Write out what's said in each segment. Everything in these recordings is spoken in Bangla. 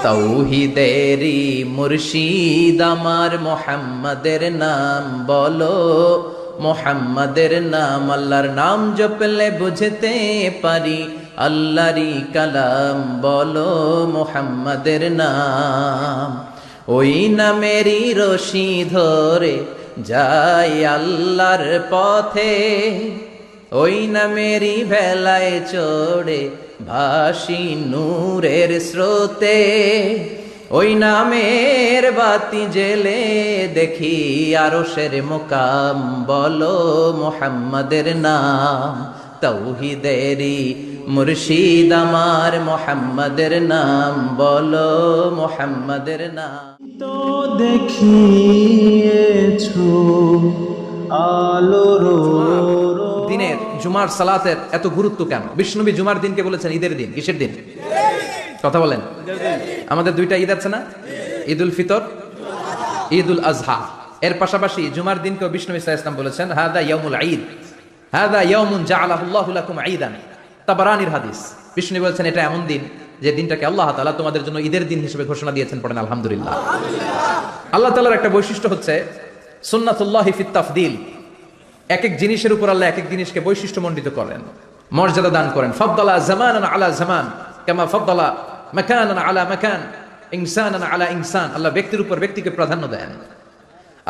তৌহিদেরি মুর্শিদ আমার মোহাম্মদের নাম বলো, মোহাম্মদের নাম। আল্লাহর নাম জপলে বুঝতে পারি আল্লাহরই কালাম, বলো মোহাম্মদের নাম। ওই নামেরই রশি ধরে যাই আল্লাহর পথে, ওই নামেরই ভেলায় চড়ে ভাসি নূরের স্রোতে। ওই নামের বাতি জেলে দেখি আরশের মুকাম, বলো মোহাম্মদের নাম। তৌহিদেরি মুর্শিদ আমার মোহাম্মদের নাম, বলো মোহাম্মদের নাম। তো দেখিয়েছো আলোর দিনের জুমার সালাতের এত গুরুত্ব কেন? বিষ্ণুনবী জুমার দিনকে বলেছেন ঈদের দিন। কিসের দিন? কথা বলেন। আমাদের দুইটা ঈদ আছে না, ঈদুল ফিতর, ঈদুল আজহা। এর পাশাপাশি জুমার দিনকে বিষ্ণুনবী সাল্লাল্লাহু আলাইহি ওয়াসাল্লাম বলেছেন হাদা ইয়াউমুল ঈদ, হাদা ইয়াউমুন জাআলাহুল্লাহু লাকুম ঈদান। তাবারানির হাদিস। বিষ্ণু বলেছেন এটা এমন দিন যে দিনটাকে আল্লাহ তাআলা তোমাদের জন্য ঈদের দিন হিসেবে ঘোষণা দিয়েছেন। পড়েন আলহামদুলিল্লাহ। আল্লাহ তাআলার একটা বৈশিষ্ট্য হচ্ছে সুন্নাতুল্লাহি ফিত তাফদিল। এক এক জিনিসের উপর আল্লাহ এক এক জিনিসকে বৈশিষ্ট্যমণ্ডিত করেন, মর্যাদা দান করেন। ফাদ্দালা জামানান আলা জামান কামা ফাদ্দালা মাকানান আলা মাকান, ইনসানান আলা ইনসান। আল্লাহ ব্যক্তির উপর ব্যক্তিকে প্রাধান্য দেন,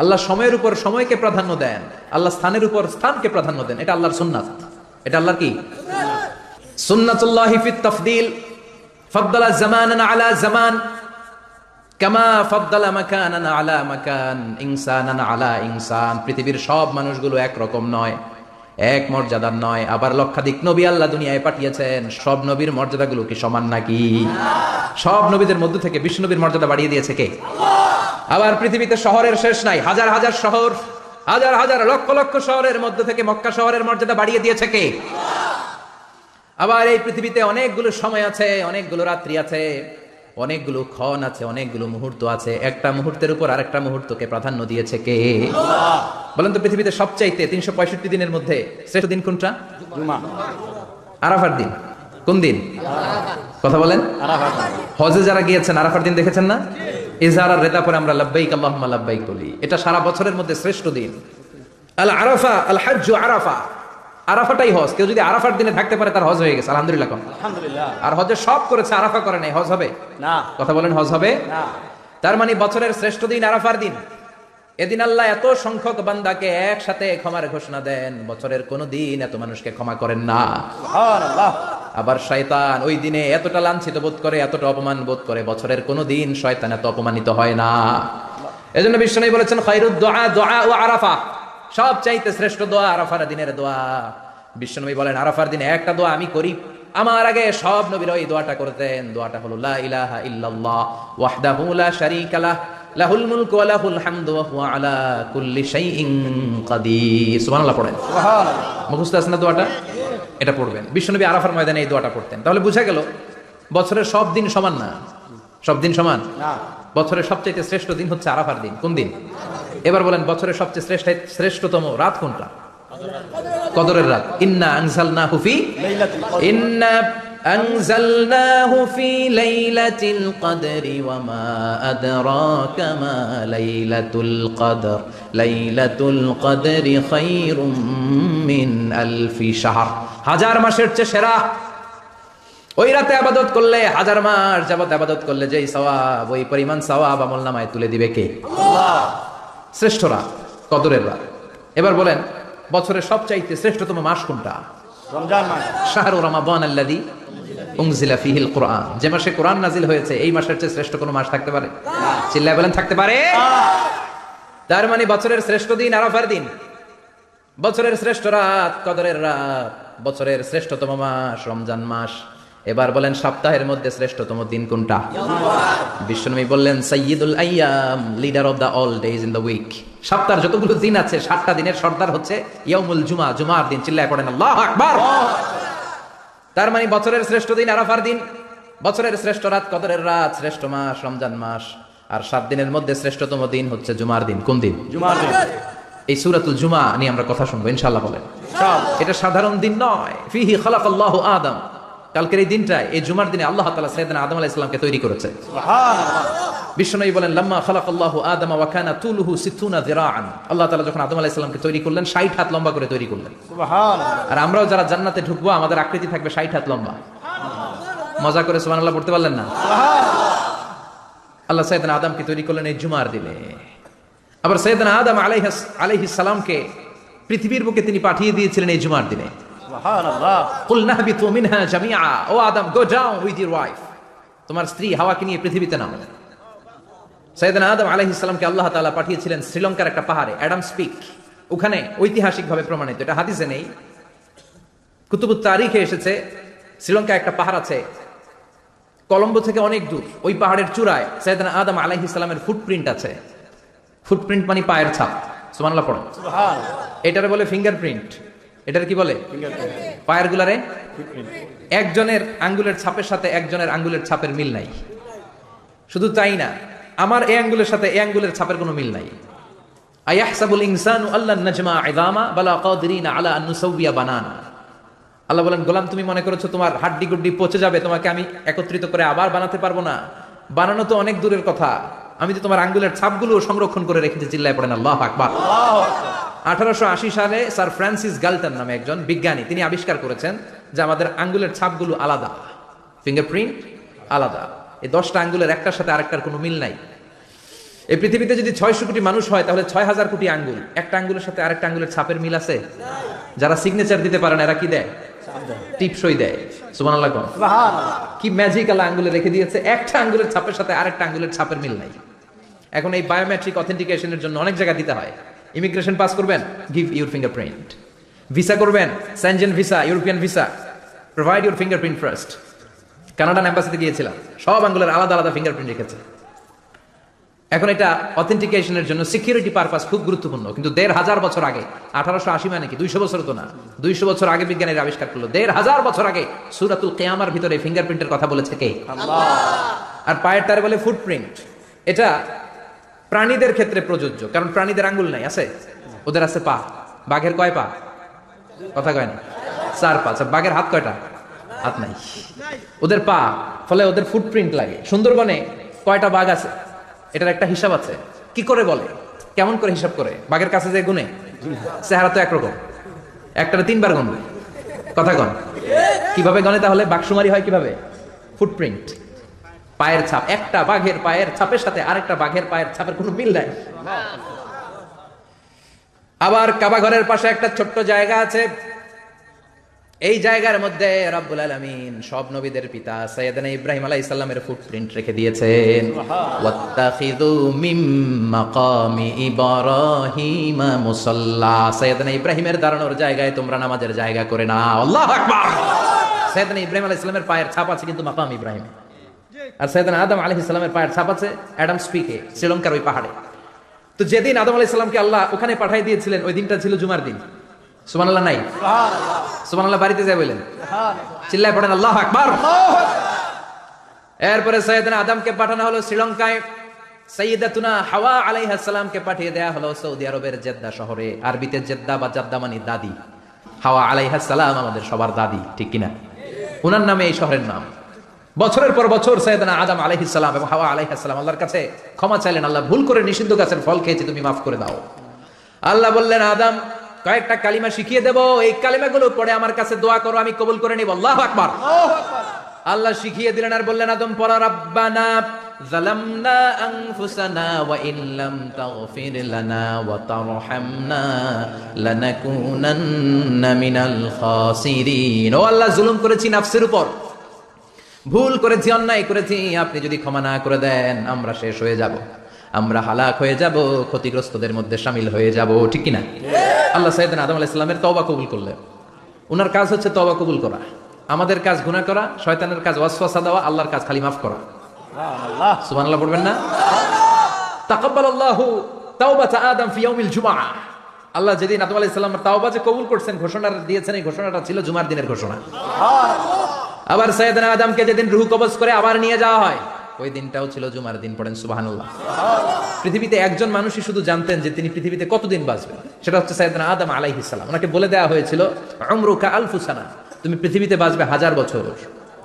আল্লাহ সময়ের উপর সময়কে প্রাধান্য দেন, আল্লাহ স্থানের উপর স্থানকে প্রাধান্য দেন। এটা আল্লাহর সুন্নাত। এটা আল্লাহর কি? সুন্নাতুল্লাহি ফিত তাফদিল। ফাদ্দালা জামানান আলা জামান কামা ফাদ্দালা মাকানান আলা মাকান, ইনসানান আলা ইনসান। পৃথিবীর সব মানুষগুলো একরকম নয়, এক মর্যাদার নয়। আবার লক্ষাধিক নবী আল্লাহ দুনিয়ায় পাঠিয়েছেন, সব নবীর মর্যাদাগুলো কি সমান নাকি? সব নবীদের মধ্য থেকে বিশ্ব নবীর মর্যাদা বাড়িয়ে দিয়েছে কে? আবার পৃথিবীতে শহরের শেষ নাই, হাজার হাজার শহর, হাজার হাজার লক্ষ লক্ষ শহরের মধ্য থেকে মক্কা শহরের মর্যাদা বাড়িয়ে দিয়েছে কে? আবার এই পৃথিবীতে অনেকগুলো সময় আছে, অনেকগুলো রাত্রি আছে, অনেকগুলো ক্ষণ আছে, অনেকগুলো মুহূর্ত আছে। একটা মুহূর্তের উপর আরেকটা মুহূর্তকে প্রাধান্য দিয়েছে কে? বলেন তো, পৃথিবীতে সবচাইতে 365 দিনের মধ্যে শ্রেষ্ঠ দিন কোনটা? আরাফার দিন। কোন দিন? কথা বলেন। হজে যারা গিয়েছেন আরাফার দিন দেখেছেন না? ইজহার রেদা পরে আমরা লাব্বাইক আল্লাহুম্মা লাব্বাইক বলি। এটা সারা বছরের মধ্যে শ্রেষ্ঠ দিন। আল আরাফা আল হাজ্জু আরাফা। আরাফাটাই হজ। কেউ যদি আরাফার দিনে থাকতে পারে তার হজ হয়ে গেছে। আলহামদুলিল্লাহ। আলহামদুলিল্লাহ। আর হজে সব করেছে, আরাফা করে নাই, হজ হবে না। কথা বলেন, হজ হবে না। তার মানে বছরের শ্রেষ্ঠ দিন আরাফার দিন। এদিন আল্লাহ এত সংখ্যক বান্দাকে একসাথে ক্ষমার ঘোষণা দেন, বছরের কোন দিন এত মানুষকে ক্ষমা করেন না। সুবহানাল্লাহ। আবার শয়তান ওই দিনে এতটা লাঞ্ছিত বোধ করে, এতটা অপমান বোধ করে, বছরের কোন দিন শয়তান এত অপমানিত হয় না। এজন্য বিশ্বনবী বলেছেন খায়রুদ দুআ দুআ ও আরাফা। সব চাইতে শ্রেষ্ঠ দোয়া আরাফার দিনের দোয়া। বিশ্বনবী বলেন আরাফার দিনে একটা দোয়া আমি করি, আমার আগে সব নবীরা এই দোয়াটা করতেন। দোয়াটা হলো লা ইলাহা ইল্লাল্লাহ ওয়াহদাহু লা শারীকা লাহ লাহুল মুলকু ওয়া লাহুল হামদু ওয়া হুয়া আলা কুল্লি শাইইন কাদির। সুবহানাল্লাহ পড়েন। সুবহানাল্লাহ। মুখস্থ আছে না দোয়াটা? এটা পড়বেন। বিশ্বনবী আরাফার ময়দানে এই দোয়াটা পড়তেন। তাহলে বোঝা গেল বছরের সব দিন সমান না। সব দিন সমান না। বছরের সবচেয়ে শ্রেষ্ঠ দিন হচ্ছে আরাফার দিন। কোন দিন? এবার বলেন বছরের সবচেয়ে শ্রেষ্ঠতম রাত কোনটা? কদরের রাত। ইন্না আনজালনাহু ফি লাইলাতুল কদর। ইন্না আনজালনাহু ফি লাইলাতিল কদরি ওয়া মা আদরাকা মা লাইলাতুল কদর। লাইলাতুল কদরি খায়রুম মিন আলফি শাহর। হাজার মাসের চেয়ে সেরা। ওই রাতে ইবাদত করলে, হাজার মাস যাবত ইবাদত করলে যেই সওয়াব, ওই পরিমাণ সওয়াব আমলনামায় তুলে দিবে কে? আল্লাহ। শ্রেষ্ঠ রাত কদরের রাত। এবার বলেন বছরের সবচাইতে শ্রেষ্ঠতম মাস কোনটা? রমজান মাস। শাহরু রমাদান আল্লাযী উনজিলা ফীহিল কুরআন। যে মাসে কোরআন নাজিল হয়েছে, এই মাসের চেয়ে শ্রেষ্ঠ কোনো মাস থাকতে পারে? চিল্লায় বলেন থাকতে পারে? তার মানে বছরের শ্রেষ্ঠ দিন আরাফার দিন, বছরের শ্রেষ্ঠ রাত কদরের রাত, বছরের শ্রেষ্ঠতম মাস রমজান মাস। এবার বলেন সপ্তাহের মধ্যে শ্রেষ্ঠতম দিন কোনটা? বিশ্বনবী বললেন সাইয়্যিদুল আইয়াম, leader of the all days in the week. সপ্তাহের যতগুলো দিন আছে 7টা দিনের সর্দার হচ্ছে ইয়াউমুল জুমা, জুমার দিন। চিল্লায় পড়েন আল্লাহু আকবার। তার মানে বছরের শ্রেষ্ঠ দিন আরাফার দিন, বছরের শ্রেষ্ঠ রাত কদরের রাত, শ্রেষ্ঠ মাস রমজান মাস। আর 7 দিনের মধ্যে শ্রেষ্ঠতম দিন হচ্ছে জুমার দিন। কোন দিন? জুমার দিন। এই সূরাতুল জুমা নিয়ে আমরা কথা শুনবো ইনশাআল্লাহ। বলেন এটা সাধারণ দিন নয়। ফিহি খালাকাল্লাহু আদম কালকের এই দিনটায়, এই জুমার দিনে আল্লাহ তাআলা সাইয়েদনা আদম আলাইহিস সালামকে তৈরি করেছে। সুবহানাল্লাহ। বিশ্বনবী বলেন, লাম্মা খালাকাল্লাহু আদামা ওয়া কানা তুলুহু 60 যিরাআন। আল্লাহ তাআলা যখন আদম আলাইহিস সালামকে তৈরি করলেন 60 হাত লম্বা করে তৈরি করলেন। সুবহানাল্লাহ। আর আমরাও যারা জান্নাতে ঢুকবো আমাদের আকৃতি থাকবে 60 হাত লম্বা। মজা করে সুবহানাল্লাহ পড়তে পারলেন না? আল্লাহ সাইয়েদনা আদমকে তৈরি করলেন এই জুমার দিনে। আবার সাইয়েদনা আদম আলাইহিস সালামকে পৃথিবীর বুকে তিনি পাঠিয়ে দিয়েছিলেন এই জুমার দিনে। সুবহানাল্লাহ। কুল নাহবিতু মিনহা জামিআ, O Adam go down with your wife, তোমার স্ত্রী হাওয়াকে নিয়ে পৃথিবীতে নামো। সাইয়েদনা আদম আলাইহিস সালামকে আল্লাহ তাআলা পাঠিয়েছিলেন শ্রীলঙ্কার একটা পাহাড়ে, অ্যাডামস পিক। ওখানে ঐতিহাসিকভাবে প্রমাণিত, এটা হাদিসে নেই, কুতুবুত তারিখে এসেছে। শ্রীলঙ্কায় একটা পাহাড় আছে, কলম্বো থেকে অনেক দূর। ওই পাহাড়ের চূড়ায় সাইয়েদনা আদম আলাইহিস সালামের ফুটপ্রিন্ট আছে। ফুটপ্রিন্ট মানে পায়ের ছাপ। সুবহানাল্লাহ পড়েন। সুবহানাল্লাহ। এটারে বলে ফিঙ্গারপ্রিন্ট। এটার কি বলে? পায়ের গুলারে একজনের আঙ্গুলের ছাপের সাথে একজনের আঙ্গুলের ছাপের মিল নাই। শুধু তাই না, আমার এই আঙ্গুলের সাথে এই আঙ্গুলের ছাপের কোনো মিল নাই। আয়াহসাবুল ইনসানু আল্লান নাজমা ইযামা বালা কাদিরিনা আলা আন নুসাউবিয়া বানানা। আল্লাহ বলেন, গোলাম তুমি মনে করেছো তোমার হাড্ডি গুড্ডি পচে যাবে, তোমাকে আমি একত্রিত করে আবার বানাতে পারবো না? বানানো তো অনেক দূরের কথা, আমি তো তোমার আঙ্গুলের ছাপগুলো সংরক্ষণ করে রেখেছি। চিল্লায় পড়েন আল্লাহু আকবার। 1880 সালে স্যার ফ্রান্সিস গাল্টন নামে একজন বিজ্ঞানী, তিনি আবিষ্কার করেছেন যে আমাদের আঙ্গুলের ছাপগুলো আলাদা, ফিঙ্গারপ্রিন্ট আলাদা। এই 10টা আঙ্গুলের একটার সাথে আরেকটার কোনো মিল নাই। এই পৃথিবীতে যদি 600 কোটি মানুষ হয় তাহলে 6000 কোটি আঙ্গুল, একটা আঙ্গুলের সাথে আরেকটা আঙ্গুলের ছাপের মিল আছে? যারা সিগনেচার দিতে পারে না এরা কি দেয়? টিপসই দেয়। সুবহানাল্লাহ। সুবহানাল্লাহ। কি ম্যাজিক আল্লাহ আঙ্গুলে রেখে দিয়েছে, একটা আঙ্গুলের ছাপের সাথে আরেকটা আঙ্গুলের ছাপের মিল নাই। এখন এই বায়োমেট্রিক অথেন্টিকেশনের জন্য অনেক জায়গা দিতে হয়। ইমিগ্রেশন পাস করবেন, গিভ ইউর ফিঙ্গারপ্রিন্ট। ভিসা করবেন, Schengen visa, European visa, provide your fingerprint first. Canadian এম্বাসিতে গিয়েছিলাম, সব আঙ্গুলের আলাদা আলাদা ফিঙ্গারপ্রিন্ট রেখেছে। এখন এটা অথেন্টিকেশনের জন্য সিকিউরিটি পারপাস খুব গুরুত্বপূর্ণ। কিন্তু 1500 বছর আগে, 1880 মানে কি 200 বছর তো না, 200 বছর আগে বিজ্ঞানীরা আবিষ্কার করলো। 1500 বছর আগে সূরাতুল কিয়ামার ভিতরে ফিঙ্গারপ্রিন্টের কথা বলেছে কে? আল্লাহ। আর পায়ের টারে বলে ফুটপ্রিন্ট। এটা প্রাণীদের ক্ষেত্রে প্রযোজ্য, কারণ প্রাণীদের আঙ্গুল নাই, আছে? ওদের আছে পা। বাঘের কয় পা? কথা কয় না, 4 পা। বাঘের হাত কয়টা? হাত নাই, ওদের পা। ফলে ওদের ফুটপ্রিন্ট লাগে। সুন্দরবনে কয়টা বাঘ আছে এটার একটা হিসাব আছে। কি করে বলে, কেমন করে হিসাব করে? বাঘের কাছে যে গুনে, চেহারা তো একরকম, একটা 3 বার গুনবে। কথা কন, কিভাবে গনে তাহলে? বাঘসুমারি হয় কিভাবে? ফুটপ্রিন্ট, পায়ের ছাপ। একটা বাঘের পায়ের ছাপের সাথে আরেকটা বাঘের পায়ের ছাপের কোনো মিল নাই। আবার কাবা ঘরের পাশে একটা ছোট্ট জায়গা আছে, এই জায়গার মধ্যে রব্বুল আলামিন সব নবীদের পিতা সাইয়েদনা ইব্রাহিম আলাইহিস সালামের ফুটপ্রিন্ট রেখে দিয়েছেন। ওয়াত্তাখিযু মিম মাকামি ইব্রাহিম মুসাল্লা, সাইয়েদনা ইব্রাহিমের দাঁড়ানোর জায়গায় তোমরা নামাজের জায়গা করে নাও। আল্লাহু আকবার। সাইয়েদনা ইব্রাহিম আলাইহিস সালামের পায়ের ছাপ আছে কিন্তু মাকাম ইব্রাহিম। আর সাইয়েদনা আদম আলাইহিস সালামের পায়ের ছাপ আছে অ্যাডামস পিকে, শ্রীলঙ্কার ওই পাহাড়ে। তো যেদিন আদম আলাইহিস সালামকে আল্লাহ ওখানে পাঠিয়ে দিয়েছিলেন ওই দিনটা ছিল জুমার দিন। সুবহানাল্লাহ নাই? সুবহানাল্লাহ বাড়িতে যায় বলেন, চিল্লায় পড়েন আল্লাহু আকবার। এরপরে সাইয়েদনা আদমকে পাঠানো হলো শ্রীলঙ্কায়, সাইয়্যিদাতুনা হাওয়া আলাইহিস সালামকে পাঠিয়ে দেয়া হলো সৌদি আরবের জেদ্দা শহরে। আরবিতে জেদ্দা বা জাদ্দা মানে দাদি। হাওয়া আলাইহিস সালাম আমাদের সবার দাদি, ঠিক কিনা? ওনার নামে এই শহরের নাম। বছরের পর বছর সাইয়েদনা আদম আলাইহিস সালাম এবং হাওয়া আলাইহিস সালাম আল্লাহর কাছে ক্ষমা চাইলেন, আল্লাহ ভুল করে নিষিদ্ধ গাছের ফল খেয়েছি, তুমি মাফ করে দাও। আল্লাহ বললেন, আদম কয়েকটা কালিমা শিখিয়ে দেব, এই কালিমাগুলো পড়ে আমার কাছে দোয়া করো, আমি কবুল করে নিব। আল্লাহু আকবার। আল্লাহ শিখিয়ে দিলেন আর বললেন, আদম পড়ো, রাব্বানা যালামনা আনফুসানা ওয়া ইন লাম তাগফির লানা ওয়া তারহামনা লানাকুনান্না মিনাল খাসিরিন। ও আল্লাহ, জুলুম করেছি নাফসের উপর, ভুল করেছি, অন্যায় করেছি, আপনি যদি ক্ষমা না করে দেন আমরা শেষ হয়ে যাব, আমরা হালাক হয়ে যাব, ক্ষতিগ্রস্তদের মধ্যে শামিল হয়ে যাব, ঠিক কিনা? আল্লাহ সাইয়েদনা আদম আলাইহিস সালামের তওবা কবুল করলেন। ওনার কাজ হচ্ছে তওবা কবুল করা। আমাদের কাজ গুনাহ করা, শয়তানের কাজ ওয়াসওয়াসা দেওয়া, আল্লাহর কাজ খালি মাফ করা। সুবহানাল্লাহ পড়বেন না? তাকাব্বালাল্লাহু তাওবাতা আদম ফি ইয়াউমিল জুমআহ। আল্লাহ যেদিন আদম আলাইহিস সালামের তওবা যে কবুল করছেন, ঘোষণা দিয়েছেন, এই ঘোষণাটা ছিল জুমার দিনের ঘোষণা। আবার সাইয়েদনা আদমকে যেদিন রূহ কবজ করে আবার নিয়ে যাওয়া হয়, ওই দিনটাও ছিল জুমার দিন। পড়েন সুবহানাল্লাহ। পৃথিবীতে একজন মানুষই শুধু জানতেন যে তিনি পৃথিবীতে কতদিন বাঁচবেন, সেটা হচ্ছে সাইয়েদনা আদম আলাইহিস সালাম। ওনাকে বলে দেওয়া হয়েছিল উমরুকা আলফু সানা, তুমি পৃথিবীতে বাঁচবে 1000 বছর।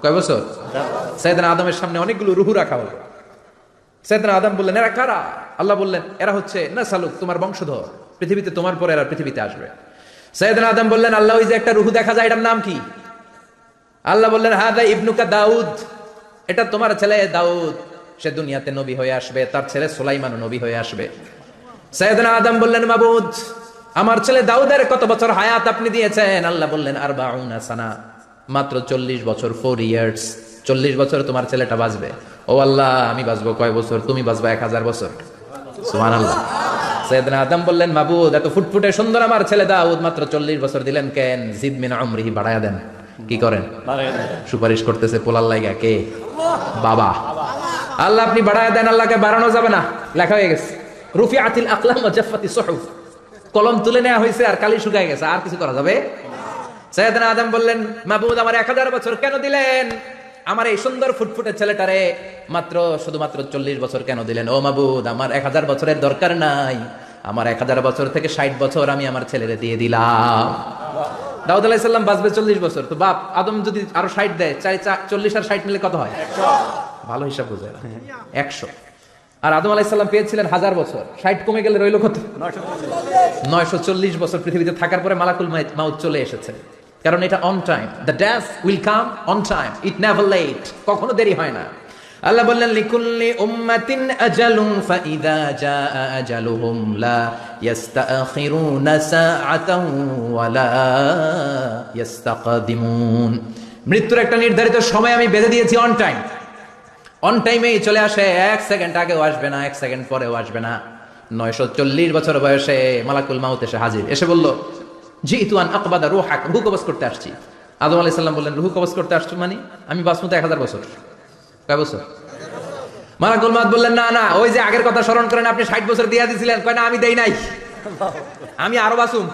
কয় বছর? সাইয়েদনা আদমের সামনে অনেকগুলো রুহু রাখা হলো। সাইয়েদনা আদম বললেন, এরা কারা? আল্লাহ বললেন, এরা হচ্ছে নাসালুক, তোমার বংশধর, পৃথিবীতে তোমার পরে এরা পৃথিবীতে আসবে। সাইয়েদনা আদম বললেন, আল্লাহ ওই যে একটা রুহু দেখা যায়, এটার নাম কি? আল্লাহ বললেন, হাদা ইবনুকা দাউদ, এটা তোমার ছেলে দাউদ, সে দুনিয়াতে নবী হয়ে আসবে, তার ছেলে সুলাইমান নবী হয়ে আসবে। সাইয়েদনা আদম বললেন, মাবুদ, আমার ছেলে দাউদের কত বছর হায়াত আপনি দিয়েছেন? আল্লাহ বললেন, 40 সানা, মাত্র 40 বছর, 4 ইয়ার্স, 40 বছর তোমার ছেলেটা বাঁচবে। ও আল্লাহ, আমি বাঁচবো কয় বছর? তুমি বাঁচবা 1000 বছর। সুবহানাল্লাহ। সাইয়েদনা আদম বললেন, মাবুদ, এত ফুটফুটে সুন্দর আমার ছেলে দাউদ, মাত্র 40 বছর দিলেন কেন? জিদ মিন উমরিহি, বাড়ায়া দেন। কি করেন? সুপারিশ করতেছে পোলার লাইগা কে? বাবা। আল্লাহ আপনি বাড়ায়া দেন। আল্লাহকে বাড়ানো যাবে না, লেখা হয়ে গেছে, রুফিআতিল আকলাম ওয়া জাফফাতিস সুহুফ, কলম তুলে নেওয়া হয়েছে আর কালি শুকায় গেছে, আর কিছু করা যাবে? সাইয়েদনা আদম বললেন, মাবুদ, আমার 1000 বছর কেন দিলেন? আমার এই সুন্দর ফুটফুটে ছেলেটারে মাত্র শুধুমাত্র 40 বছর কেন দিলেন? ও মাবুদ, আমার 1000 বছরের দরকার নাই, আমার 1000 বছর থেকে 60 বছর আমি আমার ছেলেরে দিয়ে দিলাম। দাউদ আলাইহিস সালাম বাঁচবে 40 বছর, তো বাপ আদম যদি আরো 60 দেয়, 40 আর 60 মিলে কত হয়? 100। ভালো হিসাব বুঝে, 100। আর আদম আলাইহিস সালাম পেয়েছিলেন 1000 বছর, 60 কমে গেলে রইল কত? 940 বছর পৃথিবীতে থাকার পরে মালাকুল মাউত চলে এসেছে। কারণ এটা on time, the death will come on time, it never late, কখনো দেরি হয় না। আল্লাহ বললেন, লিকুল্লি উম্মাতিন আজালুন ফাইদা জাআ আজালুহুম লা ইস্তাখিরুনা সাআতান ওয়া লা ইস্তাকদিমুন। মৃত্যুর একটা নির্ধারিত সময় আমি বেঁধে দিয়েছি, অন টাইম, অন টাইমেই চলে আসে, 1 সেকেন্ড আগেও আসবে না, 1 সেকেন্ড পরেও আসবে না। 940 বছর বয়সে মালাকুল মাউত এসে হাজির, এসে বলল, জিতু আন আকবাদা রূহাক, রূহ কবজ করতে আসছি। আদম আলাইহিস সালাম বললেন, রূহ কবজ করতে আসছো মানে? আমি বাঁচবো তো 1000 বছর। কয় বছর? মালাকুল মাউত বললেন, না না, ওই যে আগের কথা স্মরণ করেন, আপনি 60 বছর দিয়ে দিয়েছিলেন। কয় না, আমি দেই নাই, আমি আরো বাঁচুম,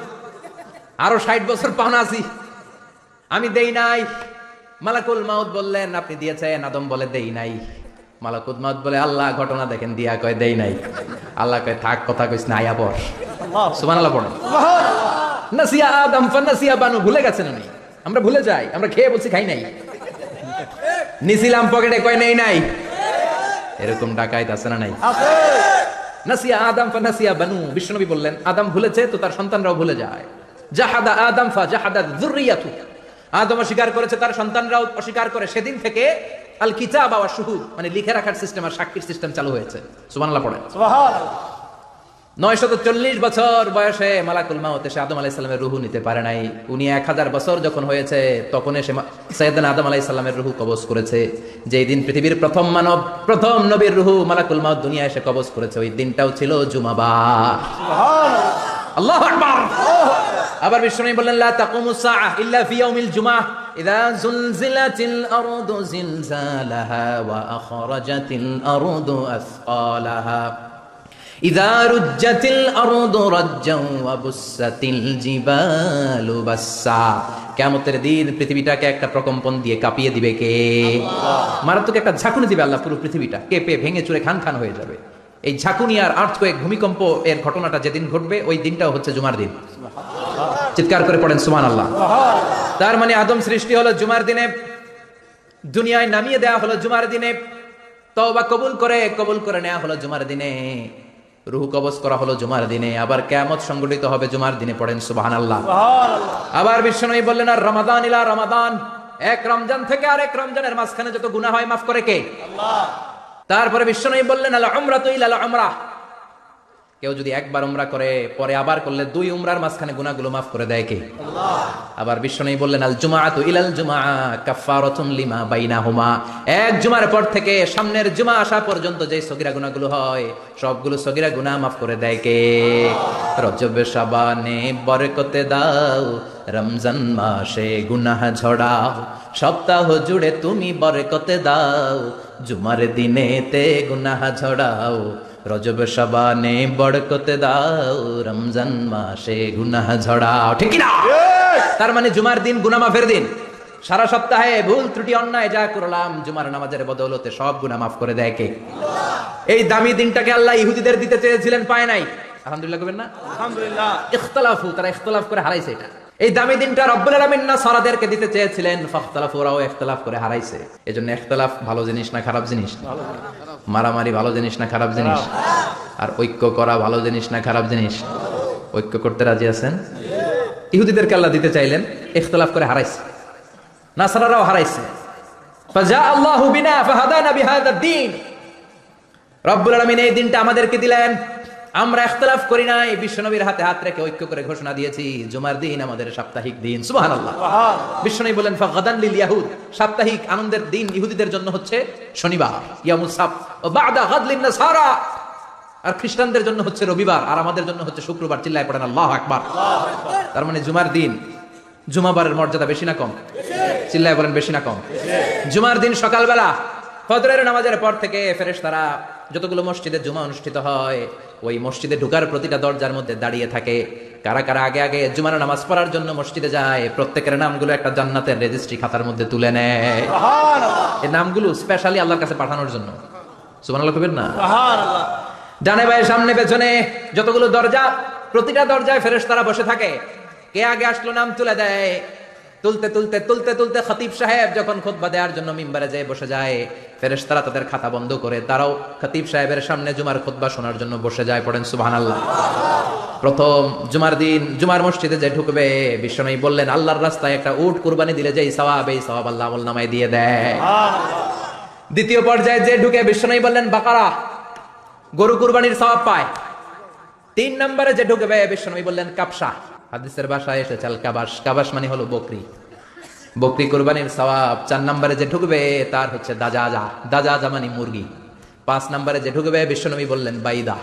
আরো 60 বছর পাওনা আছি, আমি দেই নাই। মালাকুল মাউত বললেন, আপনি দিয়েছেন। আদম বলে, দেই নাই। মালাকুল মাউত বলে, আল্লাহ ঘটনা দেখেন দিয়া। কয়, দেই নাই। আল্লাহ কয়, থাক, কথা কইস না, আয়া পড়। সুবহানাল্লাহ পড়েন। নাসিয়া আদম ফানাসিয়া বানু, ভুলে গেছেন উনি, আমরা ভুলে যাই, আমরা খেয়ে বলছি খাই নাই, নিছিলাম পকেটে, কয় নেই নাই। এরকম ডাকাইত আছে না নাই? নাসিয়া আদম ফানাসিয়া বানু, বিশ্বনবী বললেন, আদম ভুলেছে তো তার সন্তানরাও ভুলে যায়। জাহাদা আদম ফা জাহাদাত যুররিয়াতু, আদম অস্বীকার করেছে, তার সন্তানরাও অস্বীকার করে। সেদিন থেকে আল কিতাব ওয়া শুহুদ, মানে লিখে রাখার সিস্টেম আর সাক্ষীর সিস্টেম চালু হয়েছে। সুবহানাল্লাহ পড়েন। সুবহানাল্লাহ। 940 বছর বয়সে মালাকুল মাউত এসে আদম আলাইহিস সালামের রূহ নিতে পারে নাই। উনি 1000 বছর যখন হয়েছে তখন এসে সাইয়েদনা আদম আলাইহিস সালামের রূহ কবজ করেছে। যেই দিন পৃথিবীর প্রথম মানব, প্রথম নবীর রূহ মালাকুল মাউত দুনিয়ায় এসে কবজ করেছে, ওই দিনটাও ছিল জুমাবার। সুবহানাল্লাহ, আল্লাহু আকবার। আবার বিশ্বনবী বললেন, লা তাকুমুস সাআহ ইল্লা ফি ইয়াউমিল জুমআহ ইযা যুলজিলাতিল আরদু জিলজালাহা ওয়া আখরাজাতিল আরদু আসকালাহা ইযা রুজ্জাতিল আরদু রাজ্জান ওয়া বুসাতিল জিবালু বাসসা। কিয়ামতের দিন পৃথিবীটাকে একটা প্রকম্পন দিয়ে কাঁপিয়ে দিবে কে? আল্লাহ। মারাত্মক একটা ঝাঁকুনি দিবে আল্লাহ, পুরো পৃথিবীটা কেঁপে ভেঙে চুরে খান খান হয়ে যাবে। এই ঝাঁকুনি আর আর্থকোয়েক, ভূমিকম্প এর ঘটনাটা যেদিন ঘটবে ওই দিনটাও হচ্ছে জুমার দিন। চিৎকার করে পড়েন সুবহানাল্লাহ। তার মানে আদম সৃষ্টি হলো জুমার দিনে, দুনিয়ায় নামিয়ে দেওয়া হলো জুমার দিনে, তওবা কবুল করে নেওয়া হলো জুমার দিনে, রূহ কবজ করা হলো জুমার দিনে, আবার কিয়ামত সংগঠিত হবে জুমার দিনে। পড়েন সুবহানাল্লাহ। আবার বিশ্বনবী বললেন, আর রমাদান ইলা রমাদান, এক রমজান থেকে আরেক রমজানের মাঝখানে যত গুনাহ হয় মাফ করে কে? আল্লাহ। তারপরে বিশ্বনবী বললেন, আল উমরাতু ইলা আল উমরাহ, কেউ যদি একবার উমরা করে পরে আবার করলে 2 উমরার মাঝখানে গুনাহগুলো মাফ করে দেয় কে? আল্লাহ। আবার বিশ্বনবী বললেন, আল জুমআতু ইলাল জুমআ কাফফারাতুন লিমা বাইনাহুমা, এক জুমার পর থেকে সামনের জুমা আসা পর্যন্ত যে সগীরা গুনাহগুলো হয় সবগুলো সগীরা গুনাহ মাফ করে দেয় কে? রজব শাবানে বরকতে দাও, রমজান মাসে গুনাহ ঝড়াও, সপ্তাহ জুড়ে তুমি বরকতে দাও, জুমার দিনেতে গুনাহ ঝড়াও, রজব শাবানে বরকতে দাও, রমজান মাসে গুনাহ ঝড়াও। ঠিক কি না? তার মানে জুমার দিন গুনাহ মাফের দিন। সারা সপ্তাহে ভুল ত্রুটি অন্যায় যা করলাম জুমার নামাজের বদৌলতে সব গুনাহ মাফ করে দেয় কে? আল্লাহ। এই দামি দিনটাকে আল্লাহ ইহুদিদের দিতে চেয়েছিলেন, পায় নাই। আলহামদুলিল্লাহ কবেন না? আলহামদুলিল্লাহ। ইখতিলাফু, তারা ইখতিলাফ করে হারাইছে এটা। এই দামি দিনটা রব্বুল আলামিন নাসারাদেরকে দিতে চেয়েছিলেন, ফাখতালাফু, ওরাও ইখতিলাফ করে হারাইছে। এজন্য ইখতিলাফ ভালো জিনিস না খারাপ জিনিস? মারামারি ভালো জিনিস না খারাপ জিনিস? আর ঐক্য করা ভালো জিনিস না খারাপ জিনিস? ঐক্য করতে রাজি আছেন? ইহুদিদেরকে আল্লাহ দিতে চাইলেন, ইখতিলাফ করে হারাইছে। নাসারারাও হারাইছে। ফাজা আল্লাহু বিনা ফাহাদানা বিহাদা দ্বীন। রব্বুল আলামিন এই দিনটা আমাদেরকে দিলেন, আমরা ইখতিলাফ করি নাই, বিশ্বনবীর হাতে হাত রেখে ঐক্য করে ঘোষণা দিয়েছি জুমার দিন আমাদের সাপ্তাহিক দিন। সুবহানাল্লাহ। বিশ্বনবী বলেন ফাগাদান লিল ইয়াহুদ, সাপ্তাহিক আনন্দের দিন ইহুদিদের জন্য হচ্ছে শনিবার, ইয়ামুস সাbt, ও বাদা গাদ লিন নাসারা, আর খ্রিস্টানদের জন্য হচ্ছে রবিবার, আর আমাদের জন্য হচ্ছে শুক্রবার। চিল্লায় পড়েন আল্লাহু আকবার। তার মানে জুমার দিন, জুমাবারের মর্যাদা বেশি না কম? চিল্লায় বলেন বেশি না কম? জুমার দিন সকালবেলা ফজরের নামাজের পর থেকে ফেরেশতারা যতগুলো মসজিদে জুমা অনুষ্ঠিত হয় ওই মসজিদে ঢোকার প্রতিটা দরজার মধ্যে দাঁড়িয়ে থাকে। কারা কারা আগে আগে জুমার নামাজ পড়ার জন্য মসজিদে যায়, প্রত্যেকের নামগুলো একটা জান্নাতের রেজিস্ট্রি খাতার মধ্যে তুলে নেয়। এই নামগুলো স্পেশালি আল্লাহর কাছে পাঠানোর জন্য। সুবহানাল্লাহ কইবেন না? সুবহানাল্লাহ। ডানে বায়ে সামনে পেছনে যতগুলো দরজা, প্রতিটা দরজায় ফেরেশতারা বসে থাকে। কে আগে আসলো নাম তুলে দেয়। তুলতে তুলতে তুলতে তুলতে খতিব সাহেব যখন খুতবা দেওয়ার জন্য মিম্বারে যেয়ে বসে যায়, ফেরেশতারা তাদের খাতা বন্ধ করে তারাও খতিব সাহেবের সামনে জুমার খুতবা শোনার জন্য বসে যায়। পড়েন সুবহানাল্লাহ। প্রথম জুমার দিন জুমার মসজিদে যে ঢুকবে, বিশ্বনবী বললেন আল্লাহর রাস্তায় একটা উট কুরবানি দিলে যেই সওয়াব, এই সওয়াব আল্লাহ আমলনামায় দিয়ে দেয়। দ্বিতীয় পর্যায়ে যে ঢুকে, বিশ্বনবী বললেন বাকারা, গরু কুরবানির সওয়াব পায়। 3 নম্বরে যে ঢুকবে, বিশ্বনবী বললেন কাবসা, হাদিসের ভাষায় এসেছে আল কাবাস, কাবাস মানে হলো বকরি, বকরি কুরবানির সওয়াব। 4 নম্বরে যে ঢুকবে তার হচ্ছে দাজাজা, দাজাজা মানে মুরগি। 5 নম্বরে যে ঢুকবে, বিশ্বনবী বললেন বাইদা,